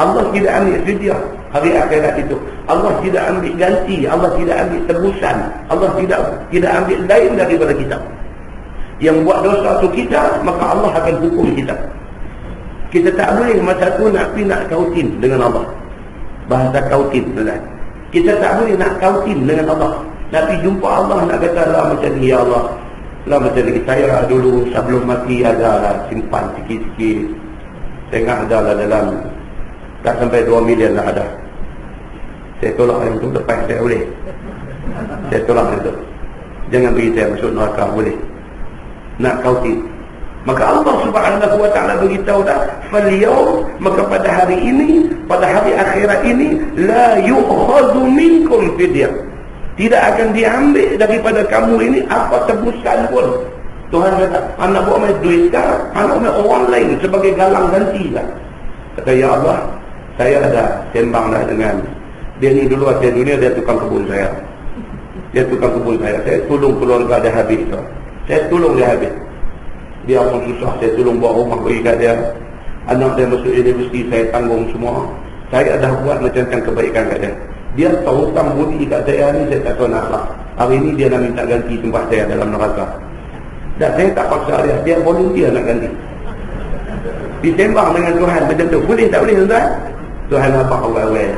Allah tidak ambil fidyah hari akhirat itu. Allah tidak ambil ganti, Allah tidak ambil tebusan, Allah tidak ambil lain daripada kita. Yang buat dosa tu kita, maka Allah akan hukum kita. Kita tak boleh masa tu nak pergi nak kautin dengan Allah. Bahasa kautin betul. Kita tak boleh nak kautin dengan Allah. Nak pergi jumpa Allah nak kata lah macam ni, ya Allah, lah macam ni, saya dulu sebelum mati ada simpan sikit-sikit, tengah ada lah dalam tak sampai 2 million lah ada. Saya tolak yang tu lepas saya boleh. Saya tolak yang tu. Jangan bagi saya masuk neraka, boleh. Nak kautin. Maka Allah Subhanahu wa ta'ala beritahu dah, "Fal-yawm", maka pada hari ini, pada hari akhirat ini, la yu'khadhu minkum fidyah. Tidak akan diambil daripada kamu ini apa tebusan pun. Tuhan kata, anak buat main duit kah? Anak main orang lain sebagai galang ganti lah. Kata, ya Allah, saya ada sembang dah dengan dia ni dulu atas dunia, dia tukang kebun saya. Dia tukang kebun saya. Saya tolong keluarga dia habis. Saya tolong dia habis. Dia pun susah, saya tolong buat rumah bagi kat dia. Anak dia masuk universiti, saya tanggung semua. Saya dah buat macam-macam kebaikan kat dia. Dia tahu hutang budi kat saya ni, saya tak tahu nak lah. Hari ni dia nak minta ganti tempat saya dalam neraka. Dan saya tak paksa dia, dia volunteer nak ganti. Ditembang dengan Tuhan macam tu. Boleh tak boleh tuan-tuan? Tuhan apa awal-awal.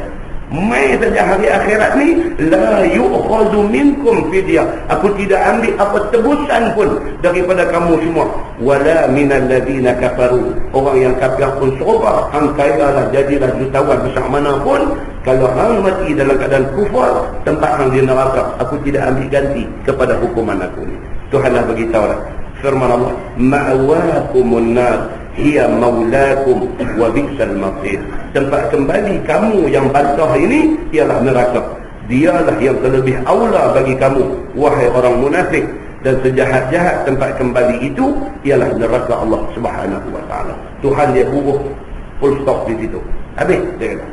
Mai saja hari akhirat ni, la yu'khadhu minkum fidyah. Aku tidak ambil apa tebusan pun daripada kamu semua. Wala minal ladina kafaru. Orang yang kafir pun serupa. Hang kayalah, jadilah jutawan besar mana pun. Kalau hang mati dalam keadaan kufur, tempat hang di neraka. Aku tidak ambil ganti kepada hukuman aku ni. Tuhan dah beritahu lah. Firman Allah, ma'wakumun nar hiya maulakum wa bi'sal masir. Tempat kembali kamu yang bantah ini ialah neraka. Dialah yang terlebih aula bagi kamu, wahai orang munafik. Dan sejahat-jahat tempat kembali itu ialah neraka Allah Subhanahu wa ta'ala. Tuhan dia huruf full stop di situ. Habis dia kata,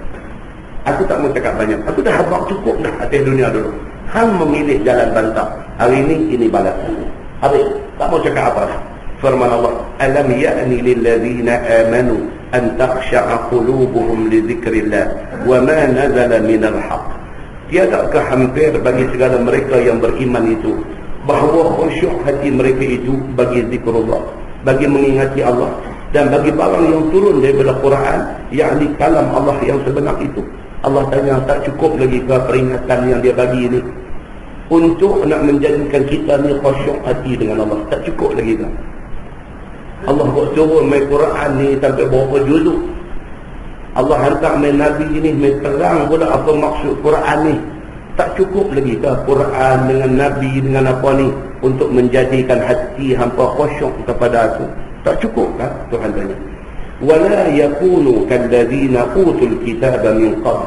aku tak mau cakap banyak. Aku dah habaq cukup dah atas dunia dulu. Hang memilih jalan bantah. Hari ini balas. Habis, tak mau cakap apa dah. Firman Allah, alam ya'ni lilladzina amanu an takhsha'a qulubuhum li dzikrillah wa ma nazala minal haqq. Tiadakah hampir bagi segala mereka yang beriman itu bahawa khusyuk hati mereka itu bagi zikrullah, bagi mengingati Allah, Dan bagi barang yang turun daripada Quran, yakni kalam Allah yang sebenar itu, Allah tanya, tak cukup lagi ke peringatan yang dia bagi ni untuk nak menjadikan kita ni khusyuk hati dengan Allah? Tak cukup lagi ke? Allah buat turun main Quran ni sampai berapa juzuk. Allah hantar main Nabi ni main terang pula apa maksud Quran ni. Tak cukup lagi ke Quran dengan Nabi dengan apa ni untuk menjadikan hati hampa khusyuk kepada aku? Tak cukup kan? Tuhan tanya. Wala yakunu kalladzina utul kitaba min qabl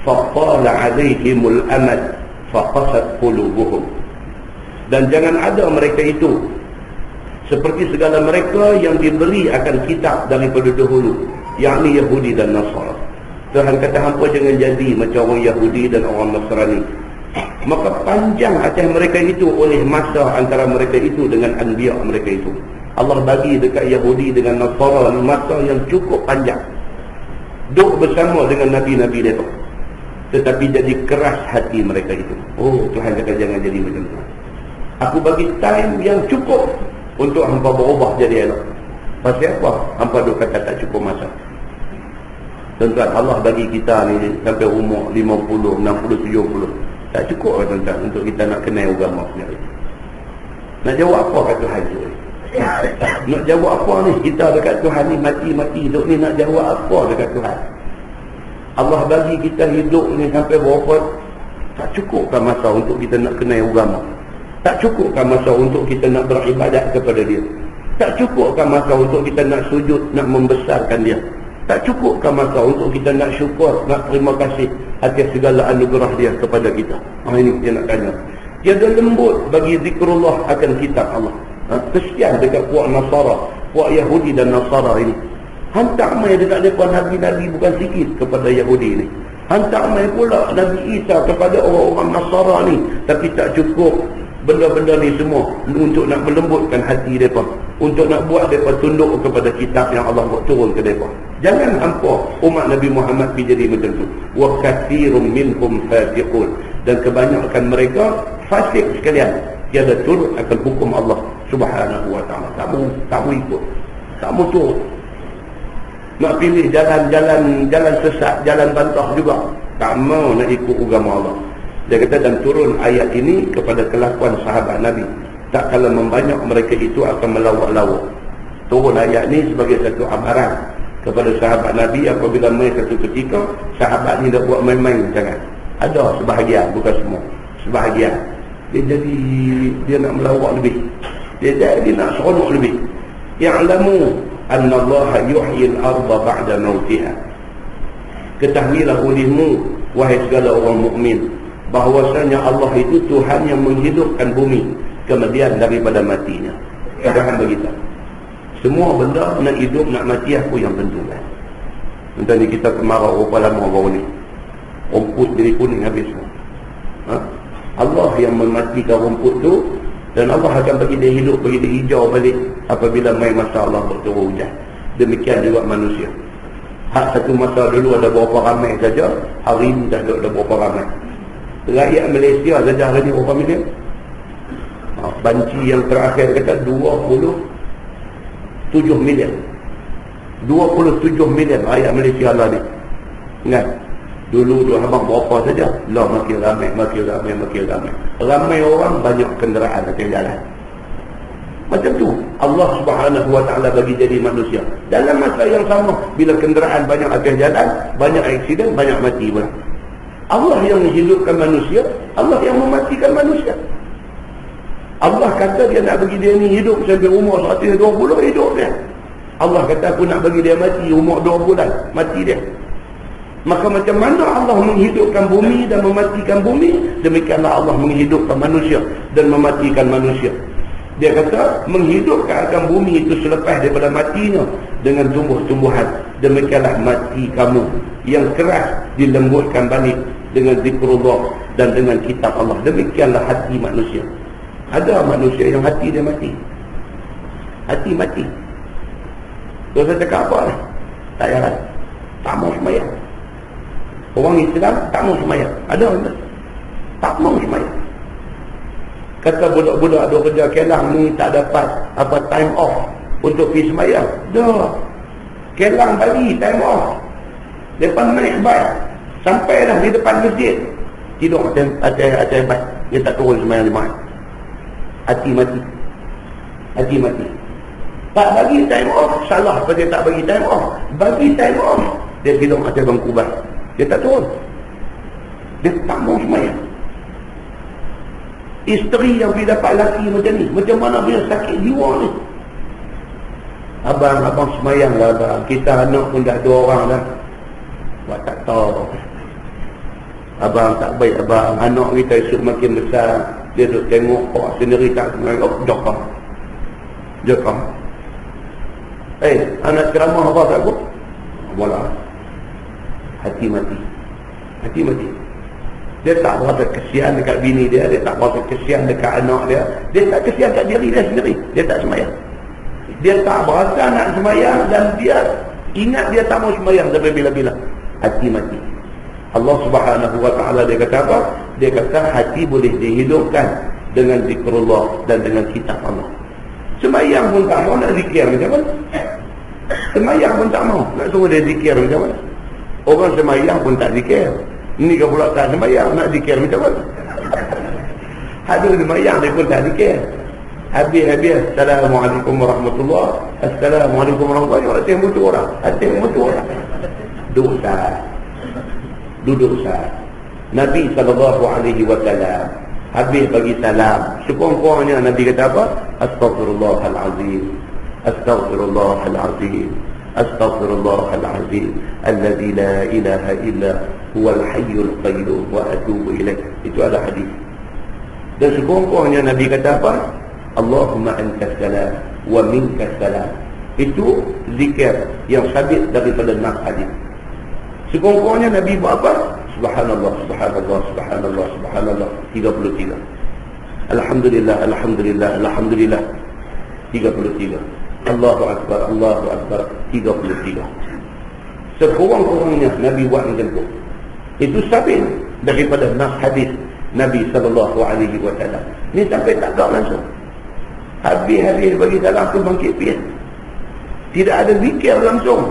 faqala 'alaihimul amad faqasat qulubuhum. Dan jangan ada mereka itu seperti segala mereka yang diberi akan kitab daripada dahulu, yakni Yahudi dan Nasara. Tuhan kata hampa jangan jadi macam orang Yahudi dan orang Nasrani. Maka panjang atas mereka itu oleh masa antara mereka itu dengan anbiya mereka itu. Allah bagi dekat Yahudi dengan Nasara masa yang cukup panjang, duduk bersama dengan Nabi-Nabi mereka, tetapi jadi keras hati mereka itu. Oh, Tuhan kata jangan jadi macam tu. Aku bagi time yang cukup untuk hampa berubah jadi elok. Pasal apa? Hampa duk kata tak cukup masa. Tuan-tuan, Allah bagi kita ni sampai umur 50, 60, 70. Tak cukup tuan-tuan untuk kita nak kenal agama sendiri. Nak jawab apa kat Tuhan tu? Nak jawab apa ni? Kita dekat Tuhan ni mati-mati hidup ni, nak jawab apa dekat Tuhan? Allah bagi kita hidup ni sampai berapa? Tak cukupkan masa untuk kita nak kenal agama? Tak cukupkan masa untuk kita nak beribadat kepada dia? Tak cukupkan masa untuk kita nak sujud, nak membesarkan dia? Tak cukupkan masa untuk kita nak syukur, nak terima kasih atas segala anugerah dia kepada kita? Ini dia nak tanya. Tiada lembut bagi zikrullah akan kitab Allah. Kesian dekat puak Nasara, puak Yahudi dan Nasara ini. Hantar mai dekat mereka Nabi-Nabi bukan sikit kepada Yahudi ni. Hantar mai pula Nabi Isa kepada orang-orang Nasara ni. Tapi tak cukup benda-benda ni semua untuk nak melembutkan hati mereka, untuk nak buat mereka tunduk kepada kitab yang Allah buat turun ke mereka. Jangan hampa umat Nabi Muhammad pergi jadi macam tu. Wa katsirun minhum fasiqun. Dan kebanyakan mereka fasik sekalian, tiada turut akan hukum Allah Subhanahu wa ta'ala. Tak mau ikut, tak mau turut. Nak pilih jalan sesat, jalan bantah juga, tak mau nak ikut agama Allah. Dia kata, dan turun ayat ini kepada kelakuan sahabat Nabi, tak kala membanyak mereka itu akan melawak-lawak. Turun ayat ini sebagai satu amaran kepada sahabat Nabi apabila mereka satu ketika sahabat ni dah buat main-main. Jangan. Ada sebahagian, bukan semua, sebahagian dia jadi dia nak melawak lebih, dia nak seronok lebih. Ya'lamu anna Allah yuhyil arda ba'da mautiha. Ketahuilah olehmu wahai segala orang mukmin, bahawasanya Allah itu Tuhan yang menghidupkan bumi kemudian daripada matinya. Tuhan beritahu semua benda nak hidup nak mati aku yang tentukan. Entah ni kita kemarau berapa lama baru ni, rumput jadi kuning habis semua. Allah yang mematikan rumput tu, dan Allah akan bagi dia hidup, bagi dia hijau balik apabila mai masa Allah berturun hujan. Demikian juga manusia. Hak satu masa dulu ada berapa ramai saja, hari ini dah ada berapa ramai. Rakyat Malaysia saja hari ini berapa million? Banci yang terakhir kata 27 million. 27 million rakyat Malaysia lah ni. Ingat, dulu abang berapa saja, lah makin ramai. Ramai orang, banyak kenderaan atas jalan. Macam tu Allah Subhanahu wa ta'ala bagi jadi manusia. Dalam masa yang sama, bila kenderaan banyak atas jalan, banyak aksiden, banyak mati pula. Allah yang menghidupkan manusia, Allah yang mematikan manusia. Allah kata dia nak bagi dia ni hidup sampai umur 120, hidup dia. Allah kata aku nak bagi dia mati umur 2 bulan, mati dia. Maka macam mana Allah menghidupkan bumi dan mematikan bumi, demikianlah Allah menghidupkan manusia dan mematikan manusia. Dia kata menghidupkan akan bumi itu selepas daripada matinya dengan tumbuh-tumbuhan. Demikianlah mati kamu yang keras dilembutkan balik dengan zikrullah dan dengan kitab Allah. Demikianlah hati manusia. Ada manusia yang hati dia mati. Hati mati. Terus saya cakap apa lah? Tak payah, tak mau semayang. Orang Islam tak mau semayang. Ada orang tak mau semayang. Kata budak-budak ada kerja kelang ni tak dapat apa time off. untuk pergi semayang. Dah. Kelang bagi time off. Depan naik bas. Sampai dah di depan masjid. Tidur atas bas. Dia tak turun semayang 5. Hati mati. Hati mati. Tak bagi time off. Salah apa dia tak bagi time off. Bagi time off. Dia tidur atas bangku bas. Dia tak turun. Dia tak mau semayang. Isteri yang dia dapat laki macam ni, macam mana dia sakit jiwa ni. Abang semayang lah abang. Kita anak pun dah 2 orang dah. Buat tak tahu. Abang tak baik abang. Anak kita esok makin besar. Dia duduk tengok orang sendiri tak semayang. Oh, jokah. Jokah. Anak ceramah apa tak aku? Bola. Hati mati. Hati mati. Dia tak rasa kesian dekat bini dia. Dia tak rasa kesian dekat anak dia. Dia tak kesian kat diri dia sendiri. Dia tak semayang. Dia tak berasa nak semayang. Dan dia ingat dia tak mau semayang sampai bila-bila. Hati mati. Allah subhanahu wa ta'ala dia kata apa? Dia kata hati boleh dihidupkan dengan zikrullah dan dengan kitab Allah. Semayang pun tak mau nak zikir macam mana? Semayang pun tak mau nak suruh dia zikir macam mana? Orang semayang pun tak zikir. Ini kan pula tak semayang, nak zikir macam mana? Ada semayang dia pun tak zikir. Habis-habis, Assalamualaikum warahmatullahi wabarakatuh. Assalamualaikum warahmatullahi wabarakatuh. Hati mutu orang. Hati mutu orang. Duduk sah. Duduk sah. Nabi SAW habis bagi salam. Sekurang-kurangnya Nabi kata apa? Astaghfirullahalazim. Astaghfirullahalazim. Astaghfirullahalazim. Alladzi la ilaha illa huwal hayyul qayyum wa atubu ilaih. Itu ada hadis. Dan sekurang-kurangnya Nabi kata apa? Allahumma antas salam wa minkas salam. Itu zikir yang sabit daripada nas hadis. Sekurang-kurangnya Nabi buat apa? Subhanallah, subhanallah, subhanallah, subhanallah 33. Alhamdulillah, alhamdulillah, alhamdulillah 33. Allahu akbar, Allahu akbar 33. Sekurang-kurangnya Nabi buat macam tu. Itu sabit daripada nas hadis Nabi SAW. Ni sampai tak tahu langsung. Habis-habis bagi salam tu bangkit pian. Tidak ada zikir langsung.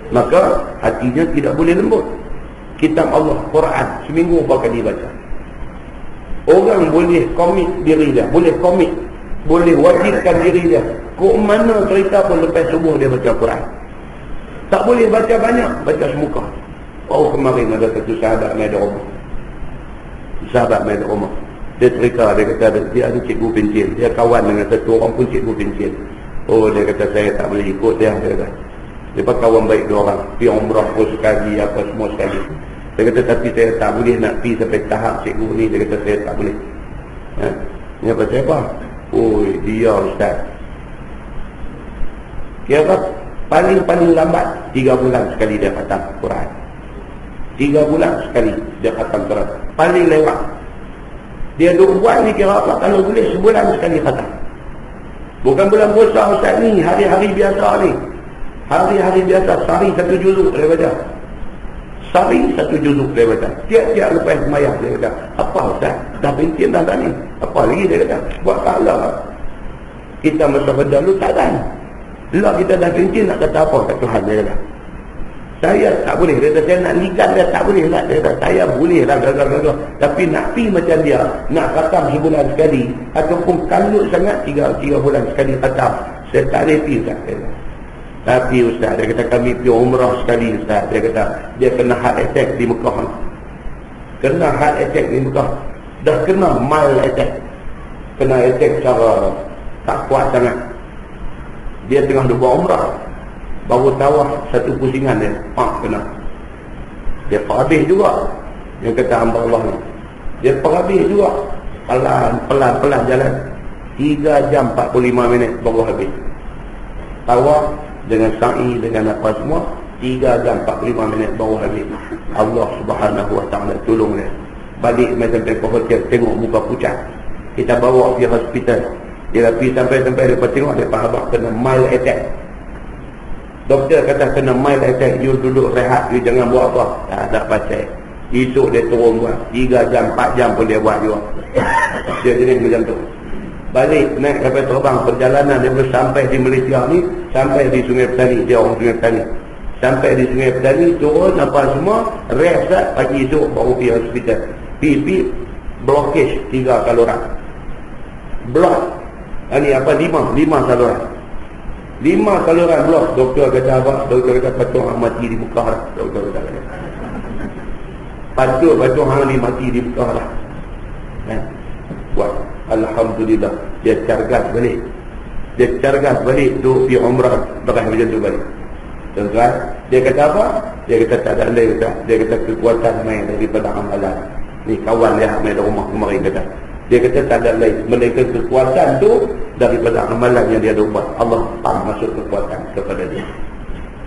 Maka hatinya tidak boleh lembut. Kitab Allah, Quran, seminggu berapa kali baca. Orang boleh komit diri dia, boleh komit, boleh wajibkan diri dia. Kok mana cerita pun lepas subuh dia baca Quran. Tak boleh baca banyak, baca semuka. Oh, kemarin ada satu sahabat main rumah. Sahabat main rumah. Dia cerita, dia kata dia ada cikgu pencil. Dia kawan dengan satu orang pun cikgu pencil. Oh, dia kata saya tak boleh ikut dia kata. Lepas kawan baik 2 orang. Pergi umrah pun sekali, apa semua sekali. Dia kata tapi saya tak boleh nak pergi sampai tahap cikgu ni. Dia kata saya tak boleh. Ni apa siapa? Oh, dia ustaz. Kira paling lambat 3 bulan sekali dia khatam Quran. 3 bulan sekali dia khatam Quran. Paling lewat. Dia duk buat ni kira apa? Kalau boleh sebulan sekali khatam. Bukan bulan puasa ustaz ni, hari-hari biasa ni. Hari-hari biasa, sehari 1 juzuk dia baca. Sehari 1 juzuk dia baca. Tiap-tiap lepas semayang dia kata, apa ustaz? Dah penting dah ni. Apa lagi dia kata? Buat kalah. Kita masa berdahulu tak ada. Lah kita dah penting nak kata apa kat Tuhan dia kata. Saya tak boleh. Dia kata saya nak ligat dia tak boleh lah. Dia kata saya boleh lah gagal-gagal. Tapi nak pergi macam dia, nak khatam sebulan sekali ataupun kalut sangat 3 bulan sekali khatam, saya tak boleh pergi ustaz. Tapi ustaz, dia kata kami pergi umrah sekali ustaz. Dia kata dia kena heart attack di Mekah. Kena heart attack di Mekah. Dah kena mild attack. Kena attack secara tak kuat sangat. Dia tengah buat umrah, baru tawaf satu pusingan dia, kena. Dia perhabis juga. Yang kata hamba Allah ni, dia perhabis juga. Pelan-pelan jalan 3 jam 45 minit baru habis. Tawaf dengan sa'i, dengan apa semua 3 jam 45 minit baru habis. Allah subhanahu wa ta'ala tolong dia. Balik macam sampai ke hotel, tengok muka pucat. Kita bawa pergi hospital. Dia pergi sampai lepas tengok dia abang kena mild attack. Doktor kata kena mild attack, you duduk rehat, you jangan buat apa. Tak pasal. Esok dia turun buat 3 jam 4 jam pun dia buat juga. Dia jenis macam tu. balik naik kapal terbang perjalanan daripada sampai di Malaysia ni, sampai di Sungai Petani, dia orang Sungai Petani, sampai di Sungai Petani, turun apa semua, rest pagi esok baru pergi hospital. Pergi blockage 3 saluran blok, ini apa, 5 saluran, 5 saluran blok. Doktor kata apa? Doktor kata patut hang mati di muka dah. Doktor kata patut hang ni mati di muka dah. Buat alhamdulillah, dia cargas balik tu pergi umrah terus macam tu balik. Tuan-tuan, dia kata apa? Dia kata tak ada lain, dia kata kekuatan main daripada amalan. Ni kawan dia main dari rumah kemarin kata. Dia kata tak ada lain melainkan kekuatan tu daripada amalan yang dia ada buat. Allah masuk kekuatan kepada dia.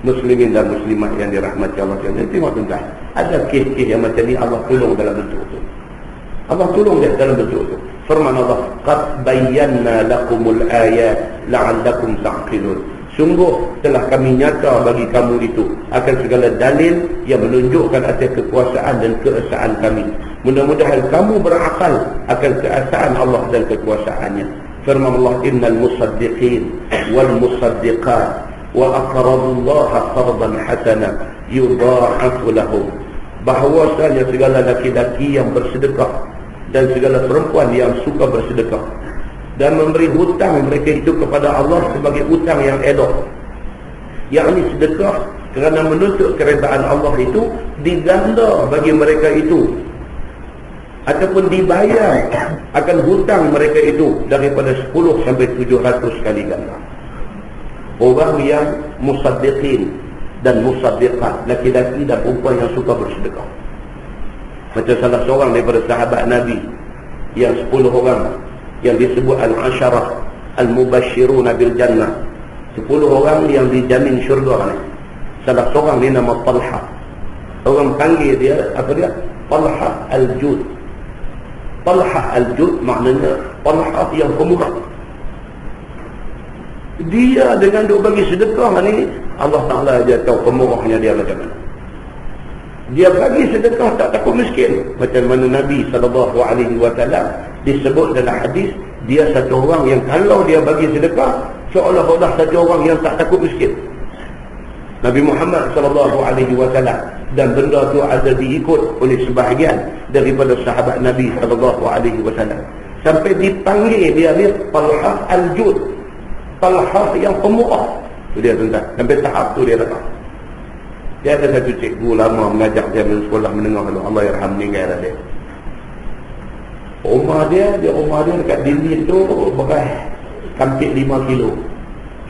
Muslimin dan muslimat yang dirahmati Allah sekalian, tengok tuan-tuan, ada kes-kes yang macam ni Allah tolong dalam bentuk tu. Allah tolong dia dalam bentuk tu. Firman Allah, qad bayyana lakumul ayat la'allakum ta'qilun. Sungguh telah kami nyata bagi kamu itu akan segala dalil yang menunjukkan atas kekuasaan dan keesaan kami. Mudah-mudahan kamu berakal akan keesaan Allah dan kekuasaannya. Firman Allah, innal musaddiqin wal musaddiqat wa aqradullaha qardan hasana yudha'afu lahum. Bahawasanya segala laki-laki yang bersedekah dan segala perempuan yang suka bersedekah dan memberi hutang mereka itu kepada Allah sebagai hutang yang elok, yakni sedekah kerana menuntut keredaan Allah itu, diganda bagi mereka itu ataupun dibayar akan hutang mereka itu daripada 10 sampai 700 kali ganda. Orang yang musaddiqin dan musaddiqat, laki-laki dan perempuan yang suka bersedekah. Macam salah seorang daripada sahabat Nabi yang 10 orang yang disebut al-asharah al-mubashshiruna bil jannah, 10 orang yang dijamin syurga ni. Salah seorang ni nama Talha. Orang panggil dia apa dia? Talha al-Jud. Talha al-Jud maknanya Talha yang pemurah. Dia dengan dia bagi sedekah ni, Allah Ta'ala aja tahu pemurahnya dia macam mana. Dia bagi sedekah tak takut miskin. Macam mana Nabi SAW disebut dalam hadis, dia satu orang yang kalau dia bagi sedekah seolah-olah satu orang yang tak takut miskin. Nabi Muhammad SAW, dan benda tu ada diikut oleh sebahagian daripada sahabat Nabi SAW, sampai dipanggil dia ni Talha al-Jud, Talha yang pemurah. Tu dia tuan-tuan, sampai tahap tu dia datang. Dia ada satu cikgu lama mengajar dia di sekolah menengah dulu, Allah yarham, meninggal dah dia. Rumah dia dekat dinding tu bekas kampit 5 kilo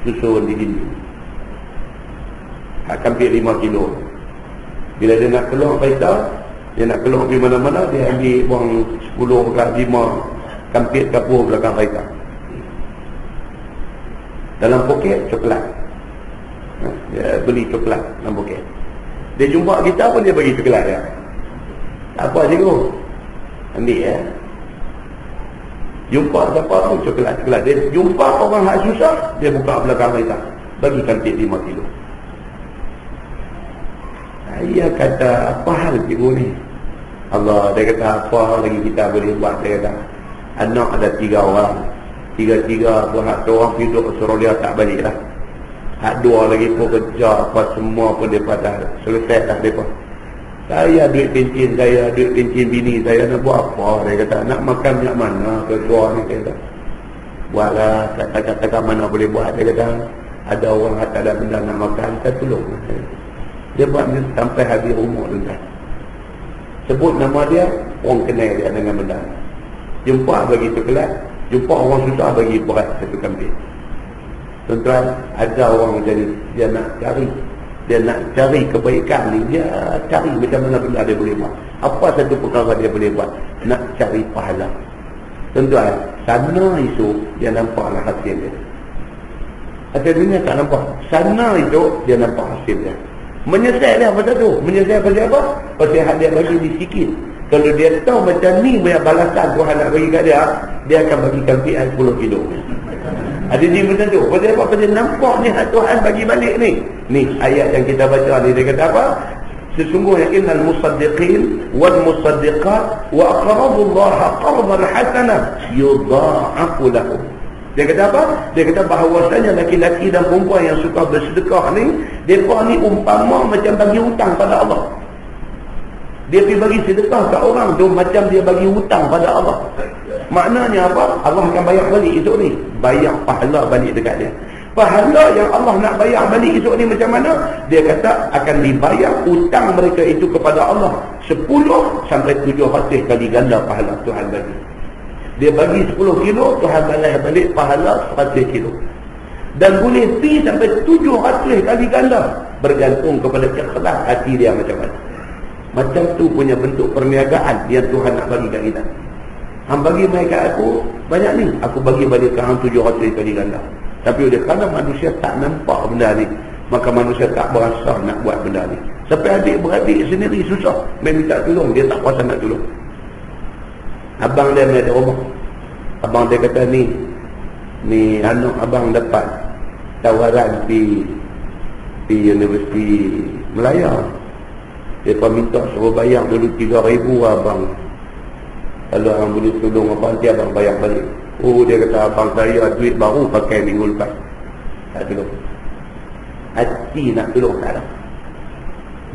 susun di dinding. Kampit 5 kilo. Bila dia nak keluar kereta, dia nak keluar pergi mana-mana, dia ambil buang 10 ke 5 kampit kapur belakang kereta. Dalam poket coklat. Dia beli coklat dalam poket. Dia jumpa kita pun dia bagi coklat dia. Apa cikgu? Ambil ya. Jumpa siapa pun coklat. Dia jumpa orang hak susah, dia buka belakang kereta, bagi kantik 5 kilo. Dia kata, apa hal cikgu ni? Allah, dia kata, apa lagi kita boleh buat? Dia kata, anak ada 3 orang. Tiga-tiga tu hak seorang hidup suruh dia tak balik lah. Hak 2 lagi pun kerja apa semua pun mereka dah selesai dah mereka. Saya duit pencin saya, duit pencin bini saya, nak buat apa? Dia kata, nak makan minyak mana ketua ni? Dia kata, buatlah kata-kata mana boleh buat. Dia kata, ada orang tak ada benda nak makan, saya tolong. Dia buat ni sampai habis umur tuan. Sebut nama dia, orang kenal dia dengan benda. Jumpa bagi coklat, jumpa orang susah bagi beras satu kambing. Tuan-tuan, ada orang macam ni, dia nak cari kebaikan ni, dia cari macam mana benda dia boleh buat. Apa satu perkara dia boleh buat? Nak cari pahala. Tuan-tuan, sana itu dia nampaklah hasil dia. Hasil dunia tak nampak. Sana itu dia nampak hasil dia. Menyesal dia pasal tu. Menyesal pasal apa? Pasal hak dia bagi di sikit. Kalau dia tahu macam ni banyak balasan Tuhan nak bagi kat dia, dia akan bagikan pian 10 kilo. Ada dia macam tu. Pasal apa? Pasal nampak ni hak Tuhan bagi balik ni. Ni ayat yang kita baca ni, dia kata apa? Sesungguhnya innal musaddiqin wal musaddiqat wa aqradullaha qardan hasana yudha'afu lahum. Dia kata apa? Dia kata bahawasanya laki-laki dan perempuan yang suka bersedekah ni, mereka ni umpama macam bagi hutang pada Allah. Dia pergi bagi sedekah kat orang tu macam dia bagi hutang pada Allah. Maknanya apa? Allah akan bayar balik esok ni. Bayar pahala balik dekat dia. Pahala yang Allah nak bayar balik esok ni macam mana? Dia kata akan dibayar hutang mereka itu kepada Allah 10 sampai 700 kali ganda pahala Tuhan bagi. Dia bagi 10 kilo, Tuhan balas balik pahala 100 kilo. Dan boleh pi sampai 700 kali ganda, bergantung kepada ikhlas hati dia macam mana. Macam tu punya bentuk perniagaan yang Tuhan nak bagi kat kita. Hang bagi mai kat aku banyak ni, aku bagi balik ke hang 700 kali ganda. Tapi oleh kerana manusia tak nampak benda ni, maka manusia tak berasa nak buat benda ni. Sampai adik-beradik sendiri susah main minta tolong, dia tak kuasa nak tolong. Abang dia main di rumah, abang dia kata ni anak abang dapat tawaran di Universiti Melaya. Dia pun minta suruh bayar dulu 3,000 abang. Kalau abang boleh tolong abang, dia abang bayar balik. Oh, dia kata abang saya duit baru pakai minggu lepas. Tak tolong. Hati nak tolong tak ada.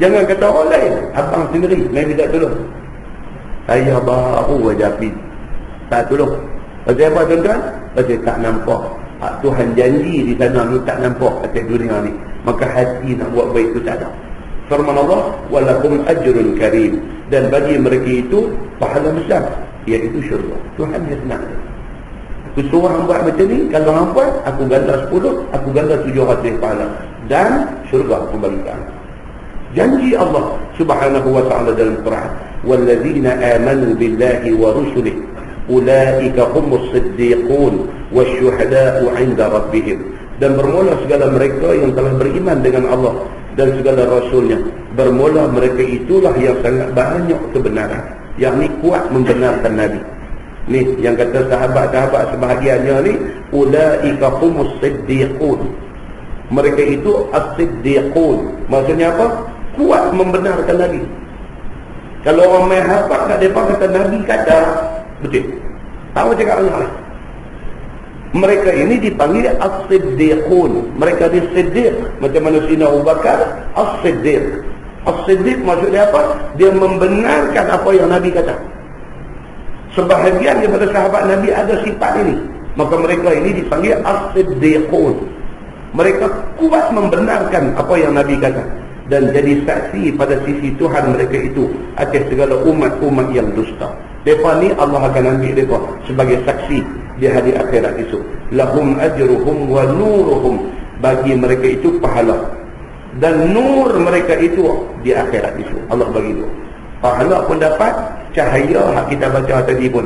Jangan kata orang lain, abang sendiri main minta tolong. Saya baru aja pergi, tak tolong. Pasal apa tuan-tuan? Pasal tak nampak. Tuhan janji di sana ni tak nampak atas dunia ni. Maka hati nak buat baik tu tak ada. Firman Allah, walakum ajrun karim. Dan bagi mereka itu pahala besar, iaitu syurga. Tuhan yang senang. Aku suruh hang buat macam ni, kalau hang buat, aku ganda 10, aku ganda 700 pahala. Dan syurga aku bagikan. Janji Allah subhanahu wa ta'ala dalam Quran, wallazina amanu billahi wa rusulihi ulaika humus siddiqun wasyuhada'u 'inda rabbihim. Dan bermula segala mereka yang telah beriman dengan Allah dan segala rasulnya, bermula mereka itulah yang sangat banyak kebenaran, yakni kuat membenarkan Nabi. Ni yang kata sahabat-sahabat sebahagiannya ni, ulaika humus siddiqun. Mereka itu as-siddiqun. Maksudnya apa? Kuat membenarkan Nabi. Kalau orang main hafal kat depan kata Nabi kata, betul. Tahu cakap Allah lah. Mereka ini dipanggil as-siddiqun. Mereka di siddiq. Macam mana Sayyidina Abu Bakar, as-siddiq. As-siddiq maksudnya apa? Dia membenarkan apa yang Nabi kata. Sebahagian daripada sahabat Nabi ada sifat ini. Maka mereka ini dipanggil as-siddiqun. Mereka kuat membenarkan apa yang Nabi kata dan jadi saksi pada sisi Tuhan mereka itu atas segala umat-umat yang dusta. Mereka ni Allah akan ambil mereka sebagai saksi di hari akhirat itu. Lahum ajruhum wa nuruhum. Bagi mereka itu pahala dan nur mereka itu di akhirat itu. Allah bagi itu. Pahala pun dapat, cahaya hak kita baca tadi pun.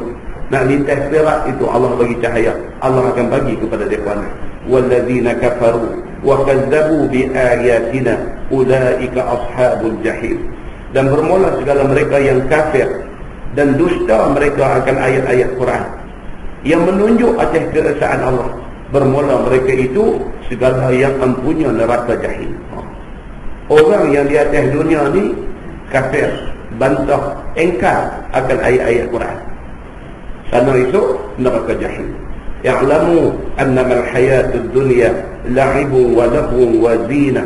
Nak lintas sirat itu Allah bagi cahaya. Allah akan bagi kepada mereka. Wallazina kafaru wa kazzabu bi ayatina ulaika ashabul jahim. Dan bermula segala mereka yang kafir dan dusta mereka akan ayat-ayat Quran yang menunjuk atas keesaan Allah. Bermula mereka itu segala yang mempunyai neraka jahim. Orang yang di atas dunia ni kafir, bantah, engkar akan ayat-ayat Quran, sana itu neraka jahim. Ya'lamu annama al-hayatud dunya la'ibun wa lahwun wa zinah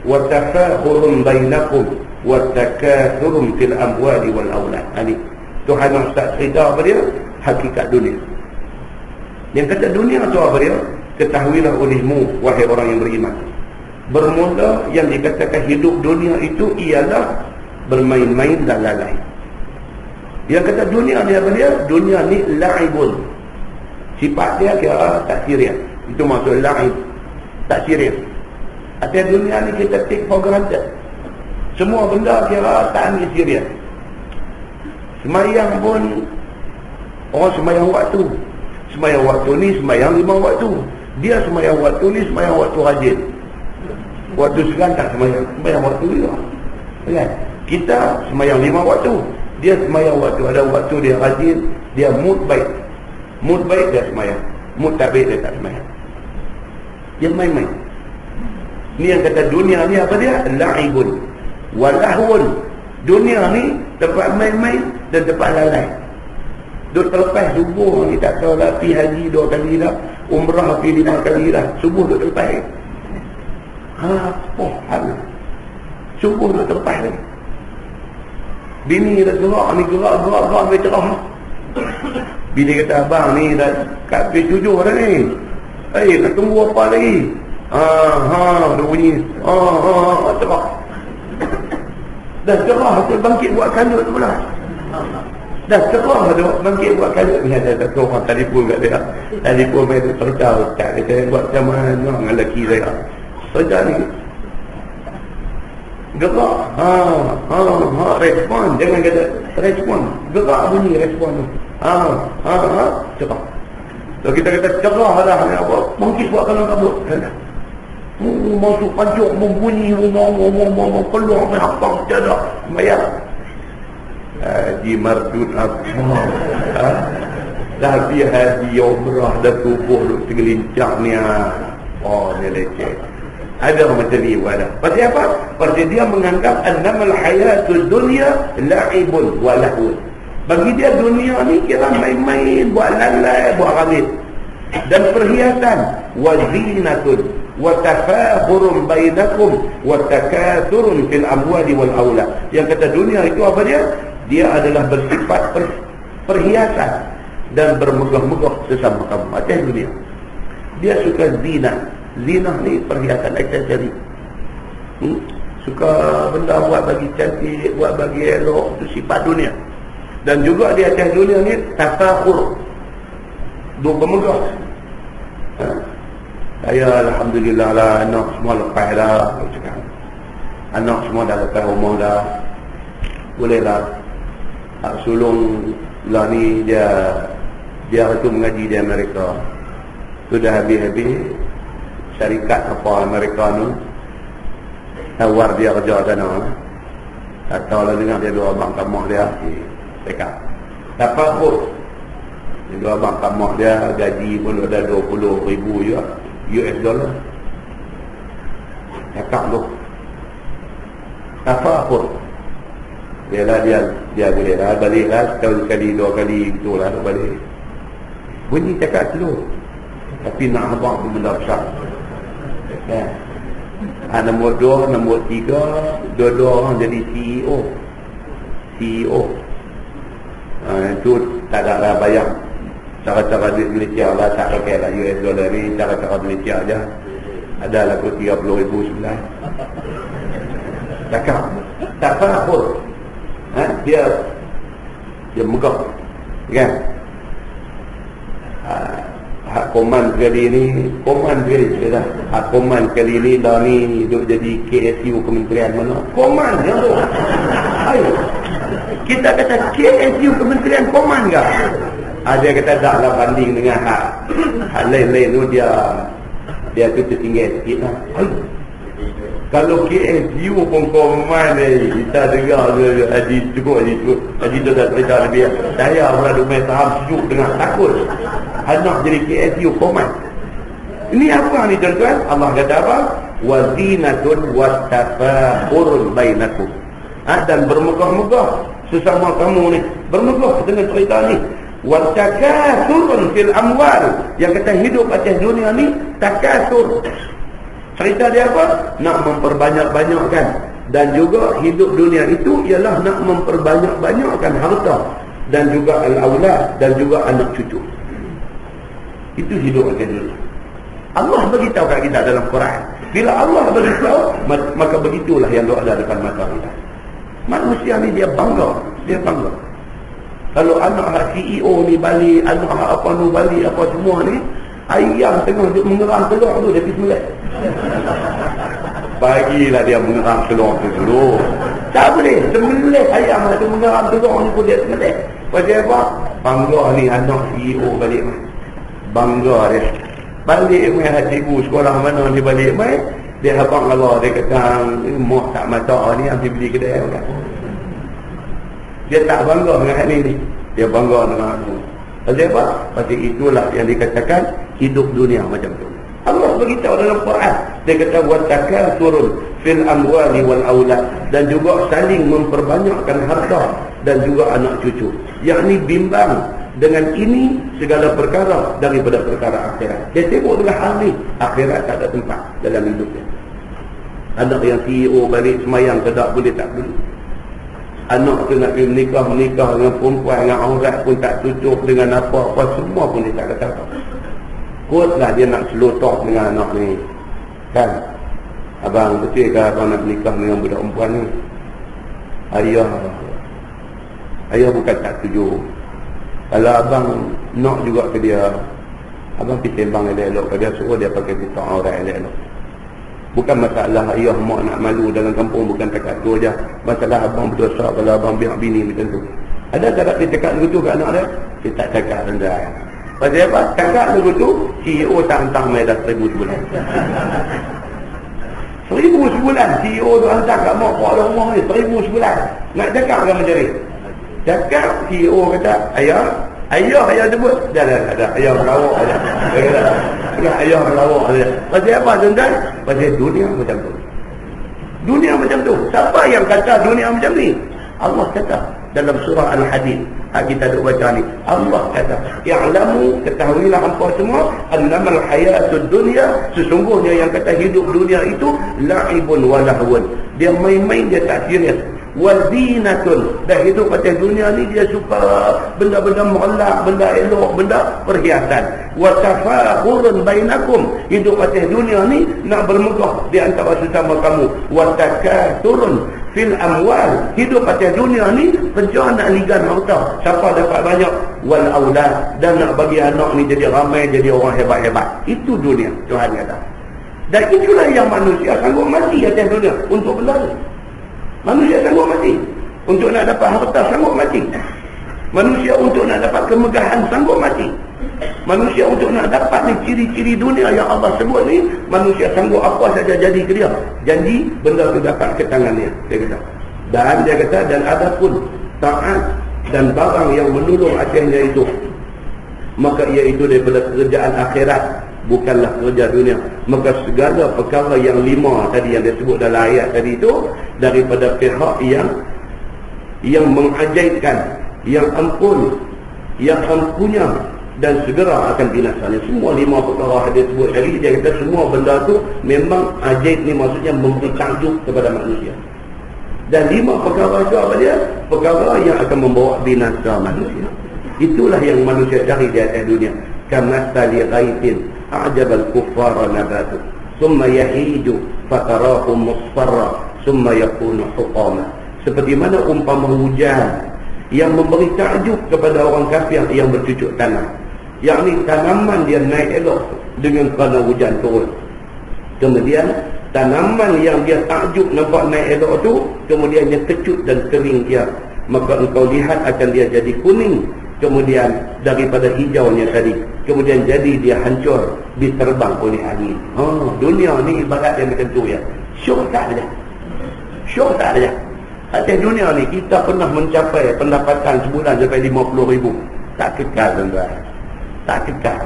wa tafakhurun bainakum wa takathurun fil amwali wal aulad. Ini Tuhan nak cerita apa dia? Hakikat dunia. Yang kata dunia tu apa dia? Ketahuilah olehmu wahai orang yang beriman. Bermula yang dikatakan hidup dunia itu ialah bermain-main dan lalai. Yang kata dunia ni apa dia? Dunia ni la'ibun. Sifat dia kira tak serius. Itu maksud la'ib, tak serius. Atas dunia ni kita take for granted. Semua benda kira tak ambil serius. Semayang pun orang semayang waktu. Semayang waktu ni semayang 5 waktu. Dia semayang waktu ni semayang waktu rajin. Waktu sekarang tak semayang, semayang waktu juga. Kan? Kita semayang 5 waktu. Dia semayang waktu, ada waktu dia rajin, dia mood baik. Mood baik dia semayang, mood tak baik dia tak semayang. Dia main-main. Ni yang kata dunia ni apa dia? La'ibun. walahun. Dunia ni tempat main-main dan tempat lalai. Duk terlepas subuh ni tak tahu lah, pergi haji 2 kali dah, umrah pergi 5 kali dah, subuh duk terlepas. Apa hal? Subuh duk terlepas lagi. Bini dah gerak ni, gerak sampai cerah. Bini kata, abang ni dah kat P7 dah ni. Nak tunggu apa lagi? Dia bunyi. Cerah. Dah cerah tu bangkit buat kalut pula. Dah cerah tu bangkit buat kalut. Ni ada satu orang telefon kat dia. Telefon main tu cerita. Ustaz kata buat macam mana dengan lelaki saya. Cerita ni. Gerak. Respon. Jangan kata respon. Gerak bunyi respon tu. Cerah. So kita kata cerah dah. Bangkit buat kalut kabut. Masuk pancuk membunyi mau keluar sampai hafang tiada bayar haji mardut apa tapi haji umrah dah tubuh duk segelincang ni ni leceh. Ada macam ni ada. Pasal apa? Pasal dia menganggap annamal hayatud dunya la'ibun wa lahun. Bagi dia dunia ni kira main-main, buat lalai, buat ghalis dan perhiasan, wazinatun wa tafakhurun bainakum wa takathurun fil amwali wal aulad. Yang kata dunia itu apa dia? Dia adalah bersifat perhiasan dan bermegah-megah sesama kamu. Macam dunia. Dia suka zina. Zina ni perhiasan aksesori. Suka benda buat bagi cantik, buat bagi elok, itu sifat dunia. Dan juga di atas dunia ni tafakhur. Dua bermegah. Saya alhamdulillah lah, anak semua lepas dah. Anak semua dah lepas umur dah. Boleh lah. Hak sulung lah ni dia tu mengaji di Amerika. Sudah habis-habis syarikat apa Amerika tu tawar dia kerja sana. Tak tahu lah dengar dia dua abang kamah dia dekat. Dapat pun dua abang kamah dia gaji pun ada 20,000 juga US dollar. Cakap tu apa pun ialah dia boleh lah balik lah setahun sekali 2 kali itulah balik. Bunyi cakap tu tapi nak abang pun benda besar. Nombor 2, nombor 3, dua-dua orang jadi CEO. Itu tak ada lah bayang. Cara-cara duit Malaysia lah, tak pakai lah US dollar ni, cara-cara Malaysia je. Ada lah kot 30,000 sebelah. Cakap tak apa pun. Dia megah kan. Hak koman kali ni dah. Hak koman kali ni dah ni duk jadi KSU Kementerian mana? Koman yang tu. Ayo. Kita kata KSU Kementerian Koman ke? Dia kata tak lah banding dengan hak lain-lain tu dia tu tertinggal sikit lah. Kalau KSU pun koman kita dengar Haji cukup Haji tu dah cerita lebih. Saya pula duk main saham sejuk dengan takut anak jadi KSU koman. Ini apa ni tuan-tuan? Allah kata apa? Wazinatun wastafakhurun bainakum. Dan bermegah-megah sesama kamu ni. Bermegah dengan cerita ni. Watakathurun fil amwal. Yang kata hidup atas dunia ni takathur. Cerita dia apa? Nak memperbanyak-banyakkan. Dan juga hidup dunia itu ialah nak memperbanyak-banyakkan harta. Dan juga al-aulad. Dan juga anak cucu. Itu hidup atas dunia. Allah beritahu kat kita dalam Quran. Bila Allah beritahu, maka begitulah yang ada depan mata kita. Manusia ni dia bangga. Kalau anak CEO ni balik, anak apa ni balik, apa semua ni, ayam tengah dia mengerang telur tu, dia pergi sembelih. Bagilah dia mengerang telur tu dulu. Tak boleh, sembelih ayam tu mengerang telur ni pun dia sembelih. Pasal apa? Bangga ni anak CEO balik mai. Bangga dia. Balik mai cikgu sekolah mana ni balik mai. Dia habang Allah, dia kata mak tak mata ni ambil beli kedai kan. Dia tak bangga dengan hal ni. Dia bangga dengan aku. Pasal apa? Pasal itulah yang dikatakan hidup dunia macam tu. Allah beritahu dalam Quran. Dia kata watakathurun fil amwali wal aulad, dan juga saling memperbanyakkan harta dan juga anak cucu. Yakni bimbang dengan ini segala perkara daripada perkara akhirat. Dia sibuk dengan hal ni, akhirat tak ada tempat dalam hidupnya. Anak yang CEO balik semayang tak boleh, tak boleh. Anak tu nak pergi menikah dengan perempuan, dengan aurat pun tak cucuk, dengan apa-apa semua pun dia tak kata. Kuatlah dia nak slow talk dengan anak ni, kan? Abang, betul ke abang nak menikah dengan budak perempuan ni? Ayah bukan tak setuju. Kalau abang nak juga ke dia, abang pergi sembang elok-elok ke dia, suruh dia pakai tutup aurat elok-elok. Bukan masalah ayah mak nak malu dalam kampung, bukan takat tu aja. Masalah abang berdosa kalau abang biar bini macam tu. Ada tak dia cakap begitu ke anak dia? Dia tak cakap rendah. Pasal apa? Cakap begitu, CEO tak hantar mai dah 1,000 sebulan. 1,000 sebulan CEO tu hantar kat mak pak rumah ni 1,000 sebulan. Nak cakap kan macam ni? Cakap CEO kata, ayah sebut. Dah. Ayah melawak dah. Ayah melawak dah. Pasal apa tuan-tuan? Pasal dunia macam tu. Dunia macam tu. Siapa yang kata dunia macam ni? Allah kata dalam surah Al-Hadid. Kita duk baca ni. Allah kata, "I'lamu," ketahuilah hampa semua, "annamal hayatud dunya," sesungguhnya yang kata hidup dunia itu la'ibun wa lahwun. Dia main-main, dia tak serius. Wazinatun, dah hidup atas dunia ni dia suka benda-benda melak, benda elok, benda perhiasan. Watafakhurun bainakum, hidup atas dunia ni nak bermegah di antara sesama kamu. Watakaturun fil amwal, hidup atas dunia ni kerja nak ligan harta, siapa dapat banyak. Wal aulad, dan nak bagi anak ni jadi ramai, jadi orang hebat-hebat. Itu dunia, Tuhan kata. Dan itulah yang manusia sanggup mati atas dunia untuk benda ni. Manusia sanggup mati untuk nak dapat harta, sanggup mati. Manusia untuk nak dapat kemegahan, sanggup mati. Manusia untuk nak dapat ni ciri-ciri dunia yang Allah sebut ni, manusia sanggup apa saja jadi ke dia. Janji benda tu dapat ke tangan dia kata. Dan dia kata, dan ada pun taat dan barang yang menolong akhirnya itu, maka iaitu daripada kerjaan akhirat, bukanlah kerja dunia. Maka segala perkara yang 5 tadi yang disebut dalam ayat tadi itu, daripada pihak yang mengajaibkan, yang ampun, yang ampunya, dan segera akan binasanya. Semua 5 perkara hadis sebut tadi, dia kata semua benda tu memang ajaib ni, maksudnya memberi takjub kepada manusia. Dan 5 perkara itu apa dia? Perkara yang akan membawa binasa manusia. Itulah yang manusia cari di atas dunia. Kamathali ghaitin a'jabal kuffara nabatu thumma yahiju fatarahu musfarra thumma yakunu hutama. Seperti mana umpama hujan yang memberi takjub kepada orang kafir yang bercucuk tanah, yakni tanaman dia naik elok dengan kerana hujan turun. Kemudian tanaman yang dia takjub nampak naik elok tu, kemudian dia kecut dan kering dia, maka engkau lihat akan dia jadi kuning, kemudian daripada hijaunya tadi, kemudian jadi dia hancur, diterbang oleh angin. Dunia ni ibarat yang macam tu ya. Syok tak ada. Atas dunia ni kita pernah mencapai pendapatan sebulan sampai 50,000. Tak kekal tuan-tuan. Tak kekal.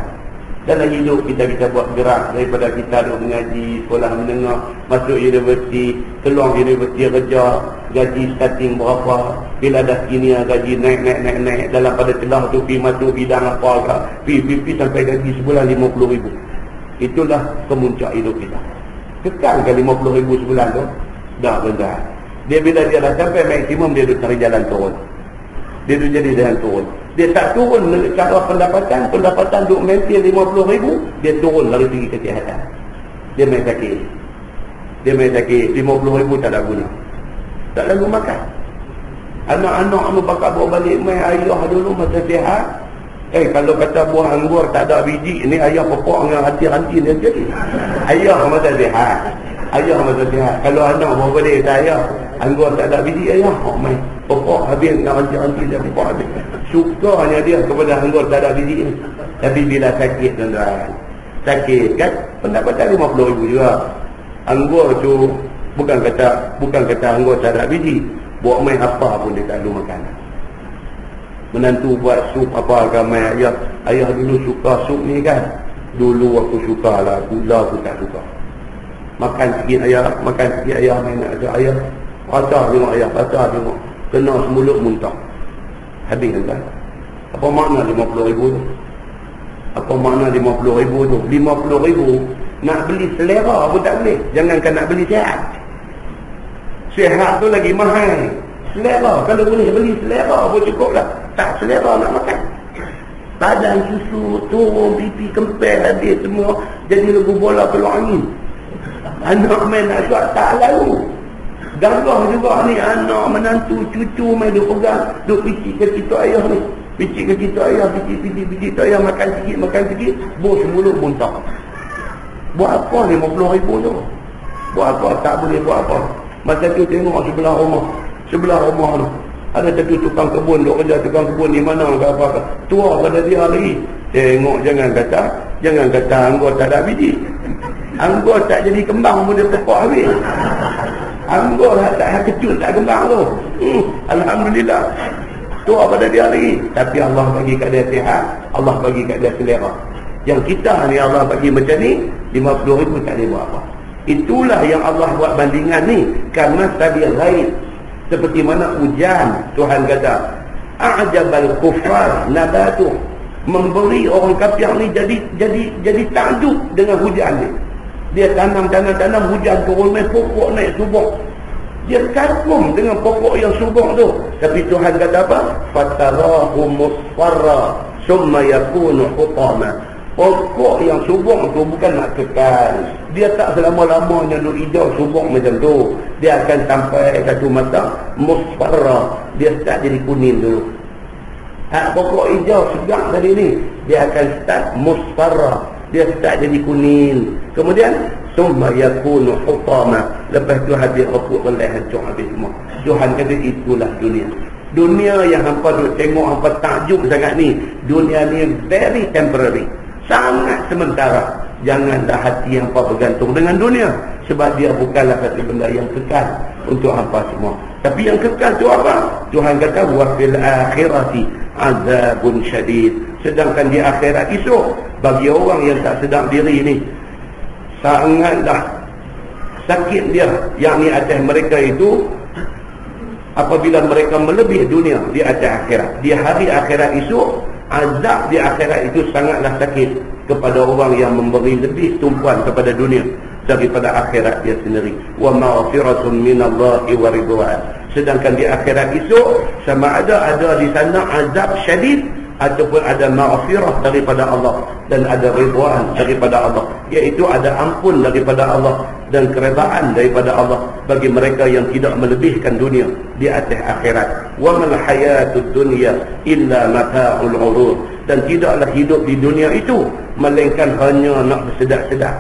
Dalam hidup kita buat gerak daripada kita duduk mengaji, sekolah menengah, masuk universiti, keluar universiti kerja, gaji starting berapa, bila dah sini gaji naik, dalam pada celah tu pergi masuk bidang apa ke, pergi sampai gaji sebulan 50,000. Itulah kemuncak hidup kita. Kekal ke 50,000 sebulan tu? Dah tuan-tuan. Dia bila dia dah sampai maksimum, dia duduk cari jalan turun. Dia duduk jadi jalan turun. Dia tak turun cara pendapatan duduk maintain 50,000, dia turun dari segi kesihatan. Dia main sakit 50,000 tak ada guna. Tak lalu makan. Anak-anak mu bakal bawa balik main ayah dulu masa sihat. Kalau kata buah anggur tak ada biji, ni ayah pokok dengan hati-hati dia jadi. Ayah masa sihat. Kalau anak bawa balik kata ayah anggur tak ada biji, ayah main pokok habis dengan hati-hati dia, pokok habis. Sukanya dia kepada anggur tak ada biji ni. Tapi bila sakit tuan-tuan, sakit kan, pendapatan 50,000 juga. Anggur tu bukan kata anggur tak ada biji, buat main apa pun dia tak ada makanan. Menantu buat sup apa agama ayah dulu suka sup ni kan. Dulu aku sukalah, gula aku tak suka. Makan sikit ayam main nak ajak ayam. Rasa tengok ayam, rasa tengok. Kena semulut muntah. Habis kan? Apa makna 50,000 tu? Apa makna 50,000 tu? 50,000 nak beli selera pun tak boleh. Jangankan nak beli sihat. Sihat tu lagi mahal. Selera, kalau boleh beli selera pun cukup lah. Tak selera nak makan. Badan susu, turun, pipi, kempel, habis semua. Jadi lagu bola keluar angin. Anak main nak suat tak lalu. Gagah juga ni anak menantu cucu main dia pegang, duk picit ke kita ayah ni. Picit ke kita ayah, picit ayah makan sikit, bos mulut muntah. Buat apa 50,000 tu? Buat apa? Tak boleh buat apa. Masa tu tengok sebelah rumah tu. Ada satu tukang kebun, duk kerja tukang kebun di mana ke apa ke. Tua pada dia lagi. Tengok jangan kata anggur tak ada biji. Anggur tak jadi kembang pun dia pokok habis. Anggur tak kecut tak kembang tu. Alhamdulillah. Tua pada dia lagi. Tapi Allah bagi kat dia sihat. Allah bagi kat dia selera. Yang kita ni Allah bagi macam ni, 50,000 tak boleh buat apa. Itulah yang Allah buat bandingan ni. Karena tadi ghaib. Seperti mana hujan, Tuhan kata, a'jabal kufar nabatuh. Memberi orang kafir ni jadi takjub dengan hujan ni. Dia tanam hujan turun main pokok naik subur. Dia kagum dengan pokok yang subur tu. Tapi Tuhan kata apa? Fatarahu musfarra summa yakunu hutama. Pokok yang subur tu bukan nak kekal. Dia tak selama-lamanya duduk hijau subur macam tu. Dia akan sampai satu masa musfarra. Dia start jadi kuning dulu. Pokok hijau segar tadi ni, dia akan start musfarra. Dia start jadi kuning. Kemudian summa yakunu hutama. Lepas tu habis reput belai hancur habis semua. Tuhan kata itulah dunia. Dunia yang hampa duk tengok, hampa takjub sangat ni. Dunia ni very temporary. Sangat sementara. Janganlah hati hampa bergantung dengan dunia. Sebab dia bukanlah satu benda yang kekal untuk hampa semua. Tapi yang kekal tu apa? Tuhan kata wa fil akhirati azabun syadid. Sedangkan di akhirat esok, bagi orang yang tak sedar diri ni, sangatlah sakit dia. Yang ni atas mereka itu, apabila mereka melebih dunia di atas akhirat. Di hari akhirat esok, azab di akhirat itu sangatlah sakit kepada orang yang memberi lebih tumpuan kepada dunia daripada akhirat dia sendiri. Wa maghfiratun minallahi wa ridwan. Sedangkan di akhirat esok, sama ada di sana azab syadid ataupun ada maghfirah daripada Allah dan ada ridwan daripada Allah, iaitu ada ampun daripada Allah dan keredaan daripada Allah bagi mereka yang tidak melebihkan dunia di atas akhirat. Wa mal hayatud dunya illa mata'ul ghurur. Dan tidaklah hidup di dunia itu melainkan hanya nak bersedak-sedak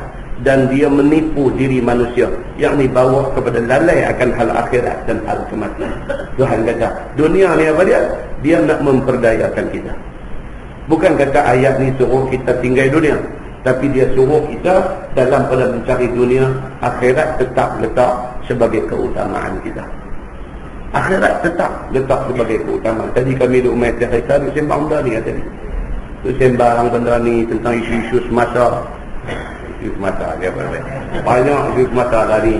dan dia menipu diri manusia, yakni bawa kepada lalai akan hal akhirat dan hal kematian. Tuhan kata dunia ni apa dia? Dia nak memperdayakan kita. Bukan kata ayat ni suruh kita tinggal dunia, tapi dia suruh kita dalam pada mencari dunia, akhirat tetap letak sebagai keutamaan kita. Akhirat tetap letak sebagai keutamaan. Tadi kami duduk main cerita, duduk sembang benda ni tadi. Duduk sembang benda ni tentang isu-isu semasa. Isu semasa dia apa? Banyak isu semasa tadi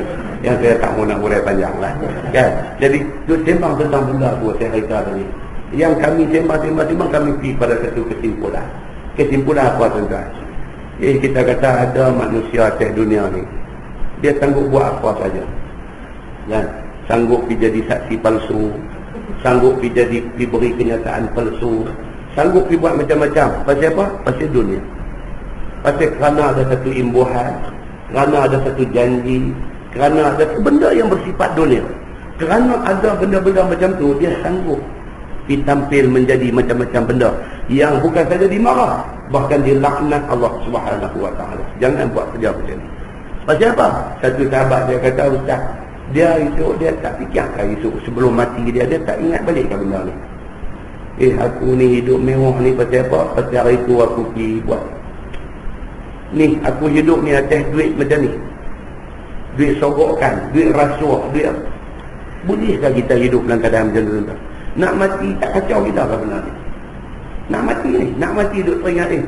yang saya tak mau nak urai panjang lah. Kan? Jadi duduk sembang tentang benda tu saya cerita tadi. Yang kami sembang kami pergi pada satu kesimpulan. Kesimpulan apa tuan-tuan? Kita kata ada manusia atas dunia ni, dia sanggup buat apa saja. Dan sanggup pergi jadi saksi palsu, sanggup pergi beri kenyataan palsu, sanggup pergi buat macam-macam. Pasal apa? Pasal dunia. Pasal kerana ada satu imbuhan, kerana ada satu janji, kerana ada benda yang bersifat dunia. Kerana ada benda-benda macam tu, dia sanggup ditampil menjadi macam-macam benda yang bukan saja dimarah, bahkan dilaknat Allah Subhanahu wa taala. Jangan buat kerja macam ni. Pasal apa? Satu sahabat dia kata, ustaz, dia tak fikirkan esok sebelum mati dia tak ingat balik ke benda ni. Aku ni hidup mewah ni pasal apa? Pasal hari tu aku pergi buat ni, aku hidup ni atas duit macam ni, duit sogokan, duit rasuah, duit. Bolehkah kita hidup dalam keadaan macam tu? Nak mati tak kacau kita ke benda ni? Nak mati ni, nak mati duduk teringat ni.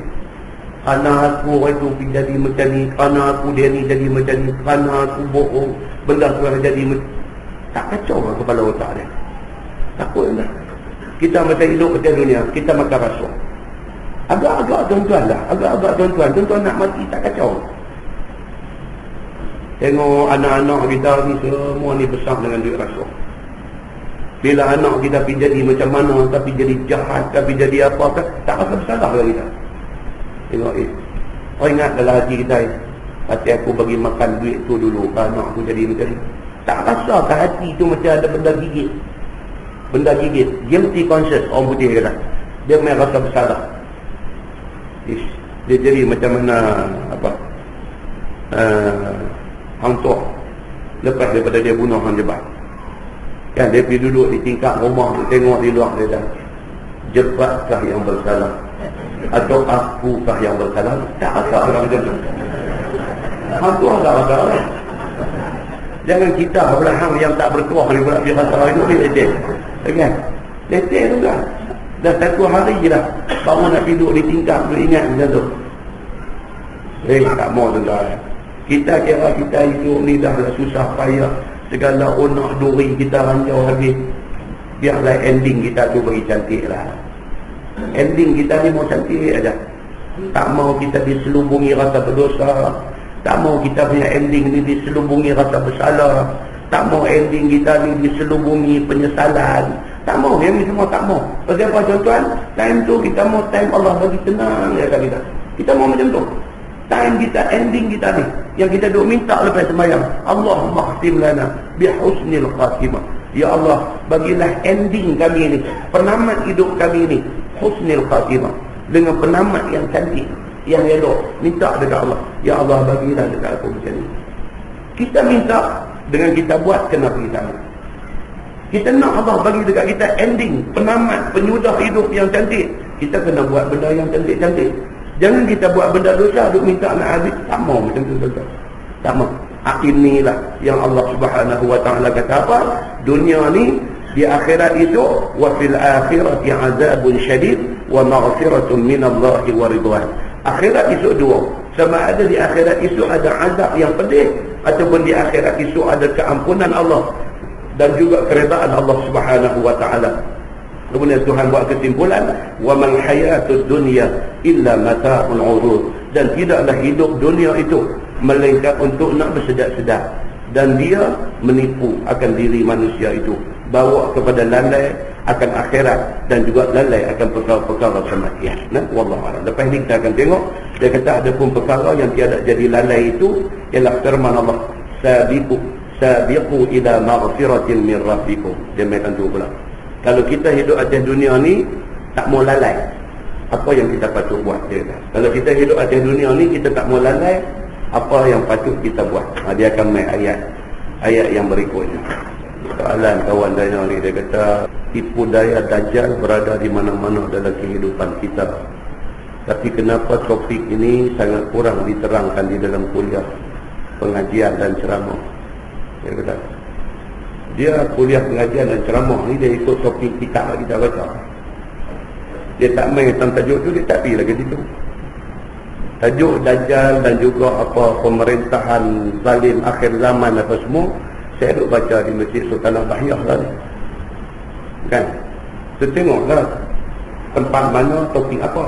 Anak aku itu jadi macam ni, anak aku dia ni jadi macam ni, anak aku bohong, benda tu jadi tak kacau lah kepala otak dia. Takut dah. Kita macam hidup macam dunia, kita makan rasuah. Agak-agak tuan-tuan lah, agak-agak tuan-tuan nak mati tak kacau. Tengok anak-anak kita ni semua ni besar dengan duit rasuah. Bila anak kita pergi jadi macam mana, tapi jadi jahat, tapi jadi apa, tak rasa bersalah dengan kita. Tengok oh ingat dalam hati kita hati aku bagi makan duit tu dulu, anak aku jadi macam ni. Tak rasa ke hati tu macam ada benda gigit. Benda gigit. Guilty conscious, orang putih kata. Dia memang rasa bersalah. Dia jadi macam mana apa hang tua lepas daripada dia bunuh hang jebat kan, dia pergi duduk di tingkap rumah, dia tengok di luar, dia dah jebatkah yang bersalah atau akukah yang bersalah. Tak rasa orang macam tu. Hang tua tak rasa orang. Jangan kita pula hang yang tak bertuah ni pula dia rasa itu dia leceh kan, leceh tu kan. Dah satu hari je dah baru nak duduk di tingkap, dia ingat macam tu. Tak mau tuan-tuan. Kita kira kita hidup ni dah susah payah, segala onak duri kita rancau habis. Biarlah ending kita tu bagi cantik lah. Ending kita ni mau cantik aja. Tak mau kita diselubungi rasa berdosa. Tak mau kita punya ending ni diselubungi rasa bersalah. Tak mau ending kita ni diselubungi penyesalan. Tak mau, yang ni semua tak mau. Pasal apa tuan-tuan? Time tu kita mau time Allah bagi tenang ya kita. Kita mau macam tu. Time kita, ending kita ni yang kita duk minta lepas sembahyang, Allahumma khtim lana bihusnil khatimah. Ya Allah, bagilah ending kami ni, penamat hidup kami ni husnil khatimah, dengan penamat yang cantik, yang elok. Minta dekat Allah, ya Allah bagilah dekat aku macam ni. Kita minta dengan kita buat kena pergi sana. Kita nak Allah bagi dekat kita ending, penamat, penyudah hidup yang cantik. Kita kena buat benda yang cantik-cantik. Jangan kita buat benda dosa, duk minta nak habis. Tak mau macam tu tuan-tuan. Tak mau. Inilah yang Allah Subhanahu wa taala kata apa? Dunia ni, di akhirat itu, wa fil akhirati azabun syadid wa maghfiratun minallahi wa ridwan. Akhirat itu dua. Sama ada di akhirat itu ada azab yang pedih, ataupun di akhirat itu ada keampunan Allah dan juga keredaan Allah Subhanahu wa taala. Kemudian Tuhan buat kesimpulan, wa mal hayatud dunya illa mata'ul 'urud, dan tidaklah hidup dunia itu melainkan untuk nak bersedap-sedap, dan dia menipu akan diri manusia itu, bawa kepada lalai akan akhirat dan juga lalai akan perkara-perkara kematian. Nah, wallahu a'lam. Lepas ni kita akan tengok, dia kata ada pun perkara yang tiada jadi lalai itu ialah firman Allah, sabiqu ila maghfiratin min rabbikum. Dia main tu pula. Kalau kita hidup atas dunia ni tak mau lalai apa yang kita patut buat, dia kata. Kalau kita hidup atas dunia ni kita tak mau lalai apa yang patut kita buat. Dia akan main ayat yang berikutnya. Soalan kawan saya ni, dia kata tipu daya Dajjal berada di mana-mana dalam kehidupan kita. Tapi kenapa topik ini sangat kurang diterangkan di dalam kuliah, pengajian dan ceramah? Dia kata dia kuliah pengajian dan ceramah ni dia ikut topik kitab kita baca. Dia tak main tentang tajuk tu, dia tak pergi lagi situ. Tajuk Dajjal dan juga apa pemerintahan zalim akhir zaman apa semua, saya duk baca di Masjid Sultanah Bahiyah lah. Kan? Kita tengoklah tempat mana, topik apa.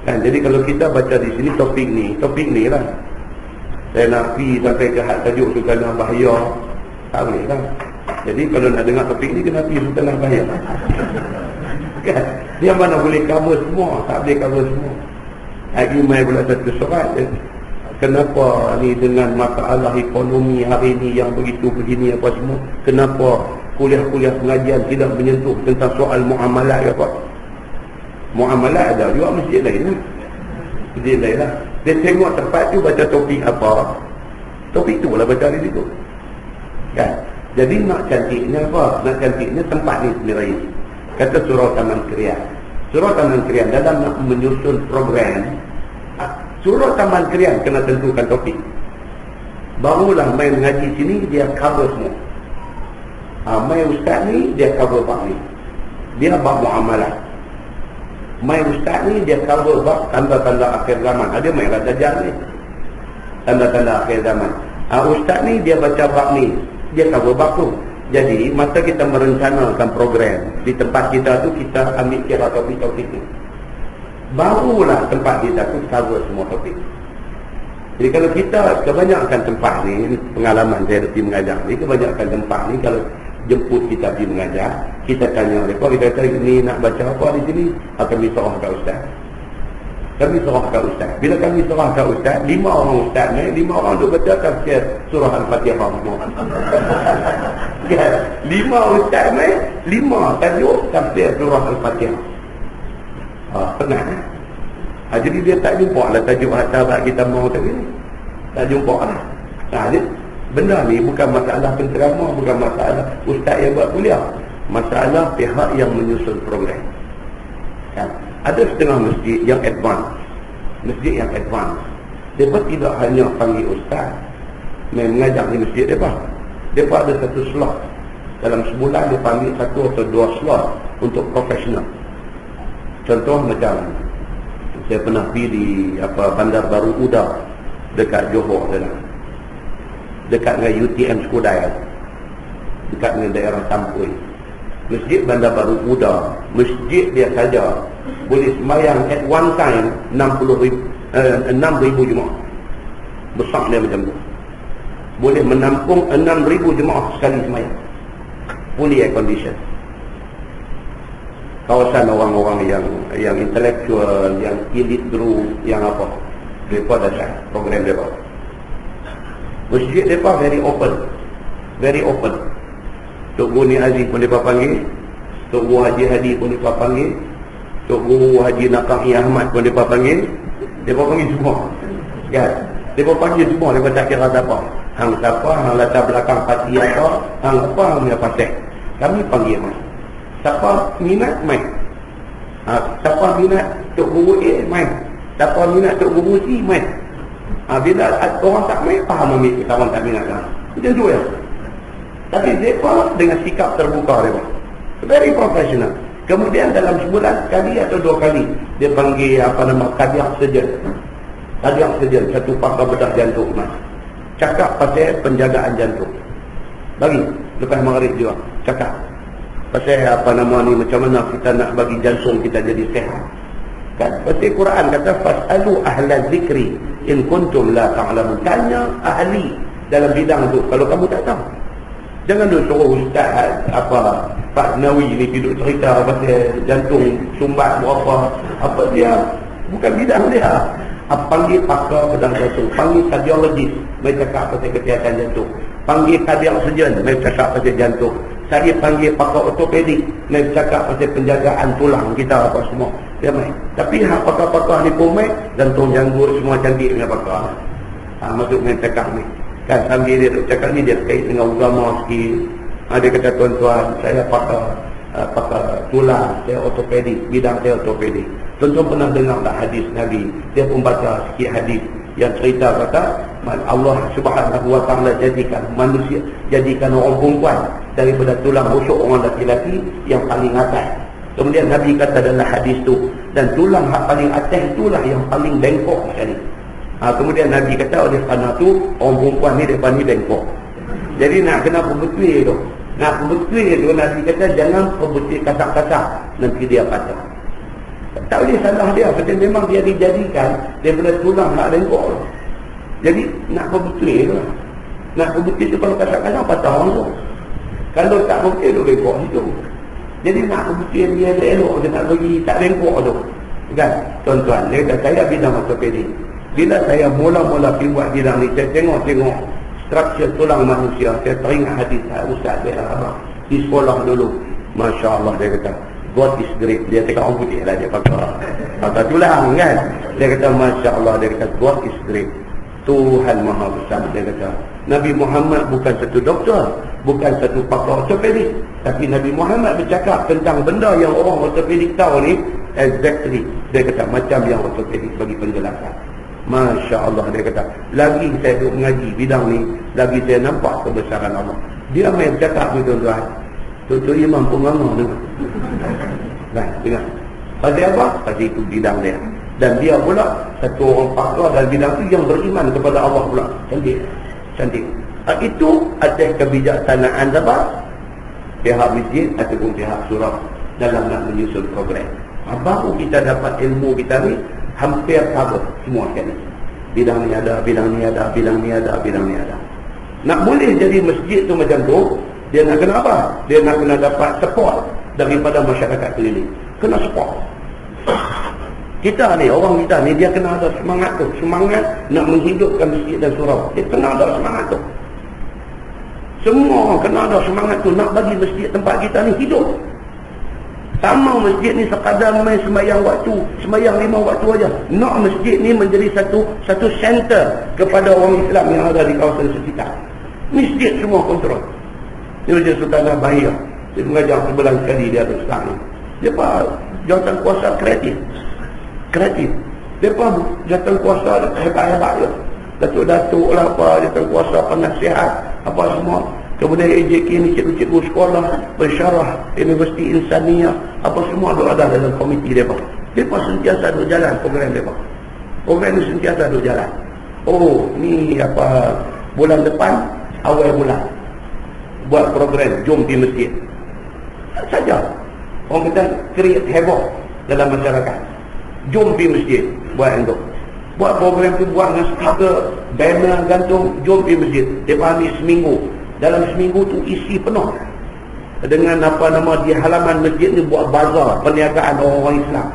Kan? Jadi kalau kita baca di sini topik ni lah. Saya nak pergi sampai ke hak tajuk Sultanah Bahiyah, tak boleh lah. Jadi kalau nak dengar topik ni kena pergi Sultanah Bahiyah. Kan? Dia mana boleh cover semua, tak boleh cover semua. Lagi main pula satu surat, kenapa ni dengan masalah ekonomi hari ni yang begitu begini apa semua, kenapa kuliah-kuliah pengajian tidak menyentuh tentang soal muamalat apa? Muamalat ada juga masjid lain lah. Masjid lain lah. Dia tengok tempat tu baca topik apa, topik tu lah baca di situ. Kan? Jadi nak cantiknya apa? Nak cantiknya tempat ni sendiri. Kata surah Taman Krian. Surah Taman Krian dalam nak menyusun program, surah Taman Krian kena tentukan topik. Barulah main mengaji sini dia cover semua. Main ustaz ni dia cover bab ni. Dia bab muamalah. Mai ustaz ni dia cover bab tanda-tanda akhir zaman. Ada mai lah tajam ni. Tanda-tanda akhir zaman. Ustaz ni dia baca bab ni, dia cover bab tu. Jadi masa kita merencanakan program di tempat kita tu, kita ambil kira topik-topik ni. Barulah tempat kita tu cover semua topik. Jadi kalau kita kebanyakan tempat ni, pengalaman saya pergi mengajar ni, kebanyakan tempat ni kalau jemput kita pergi mengajar, kita tanya mereka, kita kata ni nak baca apa di sini, kami serah kat ustaz. Kami serah kat ustaz. Bila kami serah kat ustaz, 5 orang ustaz ni, 5 orang duk baca tafsir surah Al-Fatihah semua. Kan? 5 ustaz ni, 5 tajuk tafsir surah Al-Fatihah. Pernah. Jadi dia tak jumpa lah tajuk sahabat kita mau tadi ni. Tak jumpa lah. Dia, benda ni bukan masalah penceramah, bukan masalah ustaz yang buat kuliah. Masalah pihak yang menyusun program. Kan? Ada setengah masjid yang advance. Masjid yang advance. Mereka tidak hanya panggil ustaz main mengajar di masjid mereka. Mereka ada satu slot. Dalam sebulan dia panggil 1 atau 2 slot untuk profesional. Contoh macam saya pernah pergi di Bandar Baru Uda dekat Johor sana. Dekat dengan UTM Skudai. Dekat dengan daerah Tampui. Masjid Bandar Baru Uda, masjid dia saja boleh sembahyang at one time 6,000 jemaah. Besar dia macam tu. Boleh menampung 6,000 jemaah sekali sembahyang. Fully air condition. Kawasan orang-orang yang intelektual, yang elite group, yang apa, mereka datang program mereka. Masjid mereka very open. Very open. Tok Guru Ni Aziz pun mereka panggil, Tok Guru Haji Hadi pun mereka panggil, Tok Guru Haji Naqai Ahmad pun mereka panggil. Mereka panggil semua. Kan? Mereka panggil semua, mereka tak kira siapa. Hang siapa, hang latar belakang parti apa, hang apa, hang punya parti. Kami panggil mas. Siapa minat main. Siapa minat Tok Guru A main. Siapa minat Tok Guru C main. Bila orang tak main, faham ambil kawan tak minat lah. Macam tu ya. Tapi mereka dengan sikap terbuka mereka. Very professional. Kemudian dalam sebulan sekali atau 2 kali dia panggil kadiak surgeon. Kadiak surgeon, satu pakar bedah jantung mas. Cakap pasal penjagaan jantung. Bagi lepas maghrib juga cakap pasal ni macam mana kita nak bagi jantung kita jadi sihat. Kan? Pasal Quran kata fasalu ahla zikri in kuntum la ta'lamun. Tanya ahli dalam bidang tu kalau kamu tak tahu. Jangan duk suruh ustaz Pak Nawi ni duduk cerita pasal jantung sumbat berapa, apa dia bukan bidang dia. Panggil pakar bedah jantung, panggil kardiologis mai cakap pasal kesihatan jantung, panggil kardiak surgeon mai cakap pasal jantung. Saya panggil pakar ortopedik mai cakap pasal penjagaan tulang kita apa semua. Dia mai. Tapi pakar-pakar ni pun mai jantung janggut semua cantik dengan pakar. Masuk mai cakap ni. Kan sambil dia cakap ni dia kait dengan agama sikit. Dia kata tuan-tuan saya pakar tulang, saya ortopedik, bidang saya ortopedik. Tuan-tuan pernah dengar tak hadis Nabi? Dia pun baca sikit hadis yang cerita kata Allah Subhanahu wa taala jadikan manusia, jadikan orang perempuan daripada tulang rusuk orang lelaki yang paling atas. Kemudian Nabi kata dalam hadis tu, dan tulang hak paling atas itulah yang paling bengkok sekali. Kemudian Nabi kata oleh kerana tu orang perempuan ni depan ni bengkok. Jadi nak kena perbetul tu. Nak perbetul tu Nabi kata jangan perbetul kasar-kasar, nanti dia patah. Tak boleh salah dia, sebab memang dia dijadikan daripada tulang nak bengkok. Jadi nak perbetul tu. Nak perbetul tu kalau kasar-kasar patah orang tu. Kalau tak perbetul tu bengkok situ. Jadi nak perbetul dia elok dia nak bagi tak bengkok tu. Kan? Tuan-tuan, dia kata saya bidang ortopedik. Bila saya mula-mula pergi buat bidang ni, saya tengok struktur tulang manusia. Saya teringat hadis Ustaz di sekolah dulu. Masya Allah dia kata God is great. Dia cakap orang putih lah dia pakai tulang kan. Dia kata Masya Allah, dia kata God is great. Tuhan Maha Besar. Dia kata Nabi Muhammad bukan satu doktor, bukan satu pakar ortopedik, tapi Nabi Muhammad bercakap tentang benda yang orang ortopedik tahu ni exactly. Dia kata macam yang ortopedik bagi penjelasan. Masya Allah dia kata. Lagi saya duduk mengaji bidang ni, lagi saya nampak kebesaran Allah. Dia main cakap tu tuan-tuan. Tuan-tuan Imam pun nganga dengar. Kan, dengar. Pasal apa? Pasal itu bidang dia. Dan dia pula satu orang pakar dalam bidang itu yang beriman kepada Allah pula. Cantik. Cantik. Itu atas kebijaksanaan apa? Pihak masjid ataupun pihak surau dalam nak menyusun program. Baru kita dapat ilmu kita ni hampir cover semua sekali. Bidang ni ada, bidang ni ada, bidang ni ada, bidang ni ada. Nak boleh jadi masjid tu macam tu, dia nak kena apa? Dia nak kena dapat support daripada masyarakat keliling. Kena support. Kita ni, orang kita ni, dia kena ada semangat tu. Semangat nak menghidupkan masjid dan surau. Dia kena ada semangat tu. Semua orang kena ada semangat tu nak bagi masjid tempat kita ni hidup. Sama masjid ni sekadar main sembahyang waktu, sembahyang 5 waktu aja. Nak masjid ni menjadi satu center kepada orang Islam yang ada di kawasan sekitar. Masjid semua kontrol. Ini Raja Sultan Bahia. Dia mengajar sebulan sekali dia atas Islam ni. Dia jawatan kuasa kreatif. Kreatif. Dia jawatan kuasa hebat-hebat je. Datuk-datuk lah apa, jawatan kuasa penasihat, apa semua. Kemudian AJK ni cikgu-cikgu sekolah, pensyarah Universiti Insaniah, apa semua ada dalam komiti mereka. Mereka sentiasa duduk jalan program mereka. Program ni sentiasa duduk jalan. Oh, ni apa, bulan depan, awal bulan, buat program, jom pergi masjid. Saja. Orang kita create havoc dalam masyarakat. Jom pergi masjid, buat yang tu. Buat program tu, buat dengan speaker, banner gantung, jom pergi masjid. Dia ambil seminggu. Dalam seminggu tu isi penuh dengan apa nama di halaman masjid ni buat bazar perniagaan orang-orang Islam.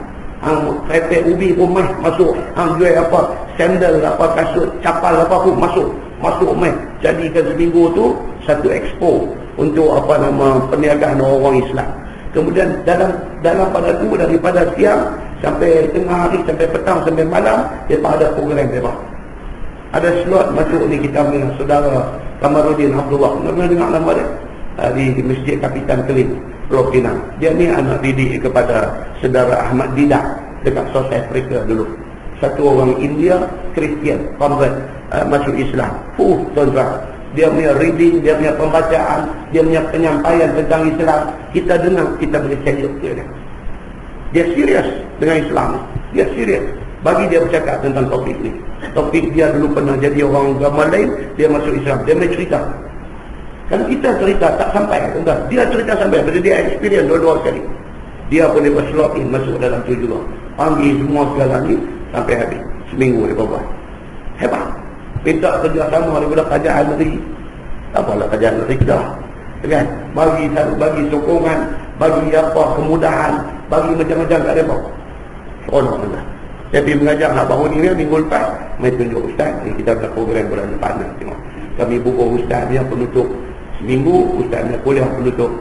Kereta ubi pun masuk. Jual apa sandal, apa kasut, capal apa pun masuk mai. Jadikan seminggu tu satu expo untuk apa nama perniagaan orang-orang Islam. Kemudian dalam pada tu daripada siang sampai tengah hari, sampai petang, sampai malam, dia ada program dia. Ada slot masuk ni kita punya saudara Kamarudin Abdullah. Pernah dengar nama dia? Di Masjid Kapitan Kelin, Pulau Pinang. Dia ni anak didik kepada saudara Ahmad Didak dekat South Africa dulu. Satu orang India, Kristian, convert, masuk Islam. Tuan-tuan. Dia punya reading, dia punya pembacaan, dia punya penyampaian tentang Islam. Kita dengar, kita boleh cakap dia. Dia serius dengan Islam. Dia serius. Bagi dia bercakap tentang topik ni. Topik dia dulu pernah jadi orang agama lain, dia masuk Islam. Dia boleh cerita. Kalau kita cerita tak sampai, tuan-tuan. Dia cerita sampai, pasal dia experience dua-dua sekali. Dia boleh berslot in masuk dalam tu juga. Panggil semua segala ni sampai habis. Seminggu dia buat. Hebat. Minta kerjasama daripada kerajaan negeri. Tak apalah kerajaan negeri kita. Kan? Bagi sokongan, bagi apa kemudahan, bagi macam-macam kat mereka. Seronok tuan-tuan. Saya pergi mengajar nak baru ni minggu lepas, mai tunjuk ustaz ni kita ada program bulan depan nak tengok. Kami buku ustaz dia penutup seminggu, ustaz dia kuliah penutup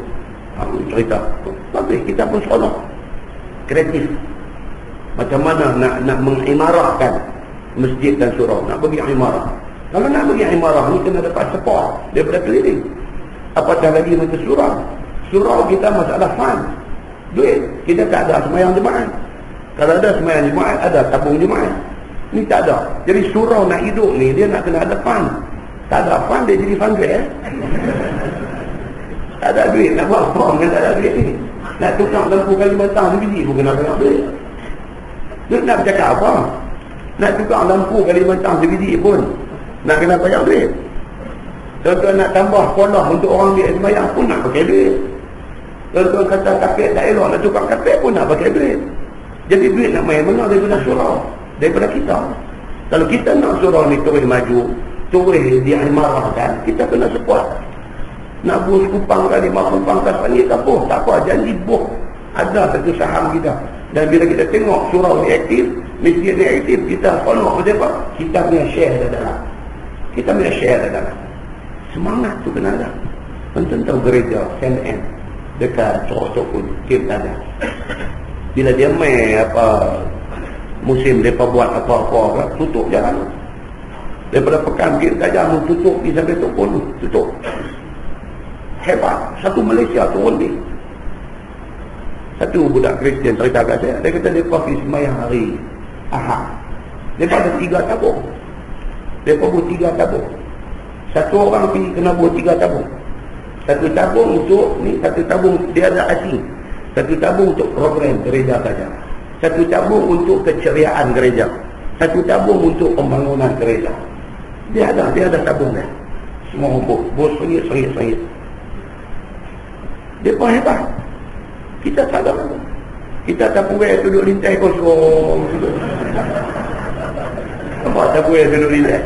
cerita. Bagus, kita pun seronok. Kreatif. Macam mana nak mengimarahkan masjid dan surau, nak bagi imarah. Kalau nak bagi imarah ni kena dapat support daripada keliling. Apatah lagi macam surau. Surau kita masalah fund. Duit. Kita tak ada sembahyang jemaah. Kalau ada sembahyang jemaah, ada tabung jemaah. Ni tak ada. Jadi surau nak hidup ni, dia nak kena ada fund. Tak ada fund, dia jadi fund duit. Tak ada duit, nak buat apa kan tak ada duit ni. Nak tukar lampu Kalimantan ni pun kena banyak duit. Dia nak bercakap apa? Nak tukar lampu Kalimantan sebiji pun nak kena banyak duit. Tuan-tuan nak tambah sekolah untuk orang ambil sembahyang pun nak pakai duit. Tuan-tuan kata kapek tak elok, nak tukar kapek pun nak pakai duit. Jadi duit nak main mana daripada surau, daripada kita. Kalau kita nak surau ni terus maju, terus diimarahkan, kita kena support. Nak bus Kupang kali, 5 Kupang kasih tak apa, tak apa, janji boh. Ada satu saham kita. Dan bila kita tengok surau ni aktif, masjid ni aktif, kita follow macam apa? Kita punya share dalam. Kita punya share dalam. Semangat tu kena ada. Tentang gereja CNN dekat Sorok pun kita ada. Bila dia main apa musim mereka buat apa-apa, tutup jalan. Daripada pekan kita jalan tutup di sampai Tokon tutup. Hebat. Satu Malaysia turun ni. Satu budak Kristian cerita kat saya, dia kata dia pergi sembahyang hari Ahad. Dia ada 3 tabung. Dia buat 3 tabung. Satu orang pergi kena buat 3 tabung. Satu tabung untuk ni, satu tabung dia ada asing. Satu tabung untuk program gereja saja. Satu tabung untuk keceriaan gereja, satu tabung untuk pembangunan gereja. Dia ada tabung dia. Semua bos sengit. Dia pun hebat. Kita tak ada. Kita tak boleh duduk lintai kosong. Nampak tak boleh duduk lintai.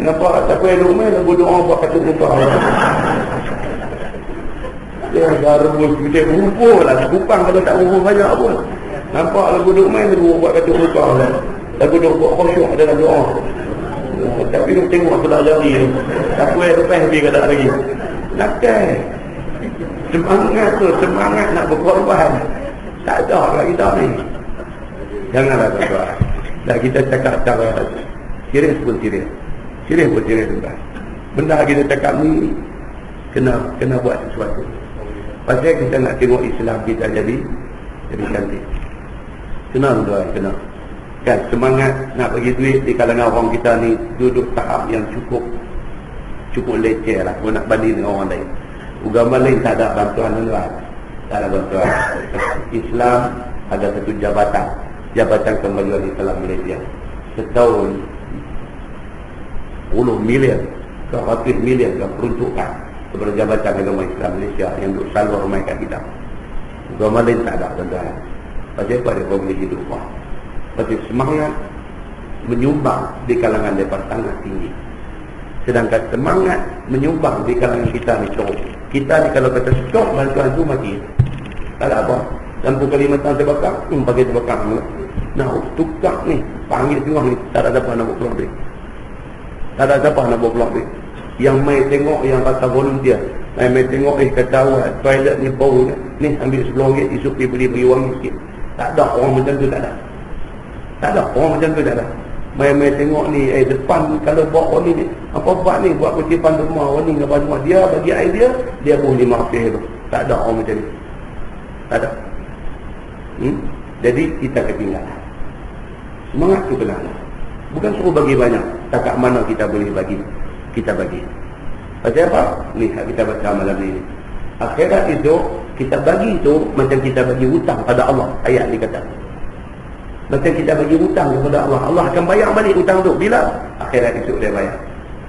Nampak tak boleh duduk main, lagu doa buat kata rupa. Dia garus, kita berumpul lah. Sekupang kalau tak berumpul banyak pun. Nampak lagu duduk main, lagu buat kata rupa lah. Lagu duduk buat kosong adalah doa. Tapi dia tengok sebelah jari tu. Tak boleh lepas lebih ke tak lagi. Nakal. Semangat tu, semangat nak berkorban. Tak ada lah kita ni. Janganlah tuan-tuan. Dah kita cakap cara serius pun serius. Serius pun serius tuan. Benda kita cakap ni kena buat sesuatu. Pasal kita nak tengok Islam kita jadi cantik. Kena tuan, kena. Kan semangat nak bagi duit di kalangan orang kita ni duduk tahap yang cukup leceh lah kalau nak banding dengan orang lain. Agama lain tak ada bantuan tuan. Tak ada bantuan. Islam ada satu jabatan kemajuan Islam Malaysia. Setahun 10 milion ke 100 milion yang peruntukan kepada jabatan agama Islam Malaysia yang duk salur mai kat kita. Agama lain tak ada tuan. Pasal apa dia boleh hidup? Pasal semangat menyumbang di kalangan mereka sangat tinggi. Sedangkan semangat menyumbang di kalangan kita ni turun. Kita ni kalau kata stop bantuan tu mati. Tak ada apa. Lampu Kalimantan terbakar, pakai terbakar. Nah, tukar ni, panggil tengok ni, tak ada apa nak buat keluar duit. Tak ada apa nak buat keluar duit. Yang mai tengok, yang kata volunteer. Mai tengok, kata awak, toilet ni bau ni, ambil RM10, esok pergi beli wang sikit. Tak ada orang macam tu, tak ada. Tak ada orang macam tu, tak ada. Mai tengok ni, depan kalau bawa ni, apa buat ni, buat kutipan rumah, ni dengan rumah. Dia bagi idea, dia boleh maafkan tu. Tak ada orang macam ni. Tak ada. Jadi kita ketinggalan. Semangat tu kena. Bukan suruh bagi banyak. Tak kat mana kita boleh bagi, kita bagi. Pasal apa? Ni kita baca malam ni. Akhirat itu kita bagi itu macam kita bagi hutang pada Allah. Ayat ni kata. Macam kita bagi hutang kepada Allah, Allah akan bayar balik hutang tu. Bila? Akhirat itu dia bayar.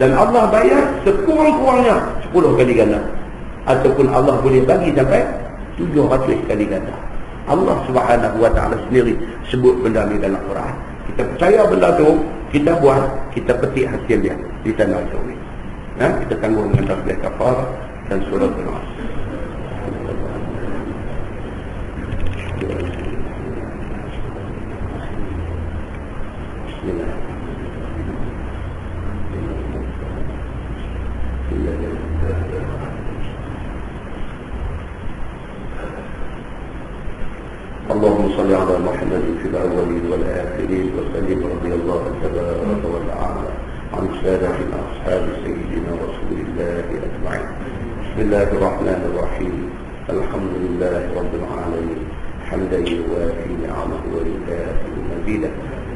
Dan Allah bayar sekurang-kurangnya 10 kali ganda. Ataupun Allah boleh bagi sampai 700 kali ganda. Allah Subhanahu wa ta'ala sendiri sebut benda ni dalam Quran. Kita percaya benda tu, kita buat, kita petik hasil dia di tanah itu ni. Kita tanggung dengan tasbih kafarah dan surah An-Nas. Bismillah. اللهم صل على محمد في الأولين والآخرين وسلم رضي الله تبارك وتعالى عن سادتنا أصحاب سيدنا رسول الله أجمعين. بسم الله الرحمن الرحيم. الحمد لله رب العالمين حمدا يوافي نعمه ويكافئ مزيدا.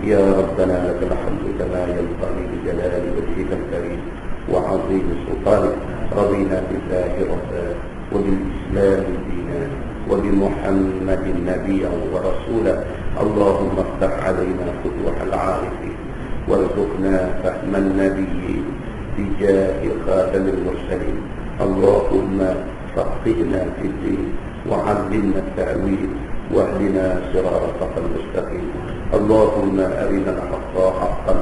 يا ربنا لك الحمد كما ينبغي بجلال وجهك الكريم وعظيم سلطانك. رضينا بالله ربا وبالإسلام دينا وبمحمد نبيا ورسولا. اللهم افتح علينا فتوح العارفين وارزقنا فهم النبيين بجاه خاتم المرسلين. اللهم فقهنا في الدين وعلمنا التأويل واهدنا صراطك المستقيم. اللهم أرنا الحق حقا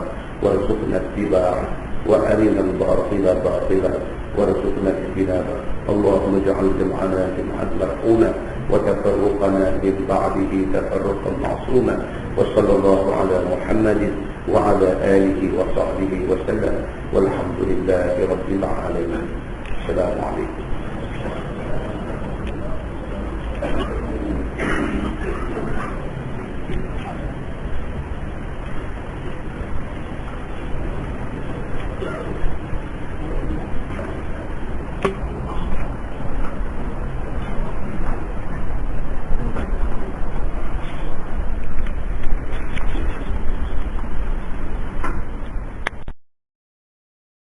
وارزقنا اتباعه وأرنا الباطل باطلا وارزقنا اجتنابه. اللهم اجعل جمعنا جمعا مرحوما وتفرقنا من بعده تفرقا معصوما. وصلى الله على محمد وعلى آله وصحبه وسلم والحمد لله رب العالمين. السلام عليكم.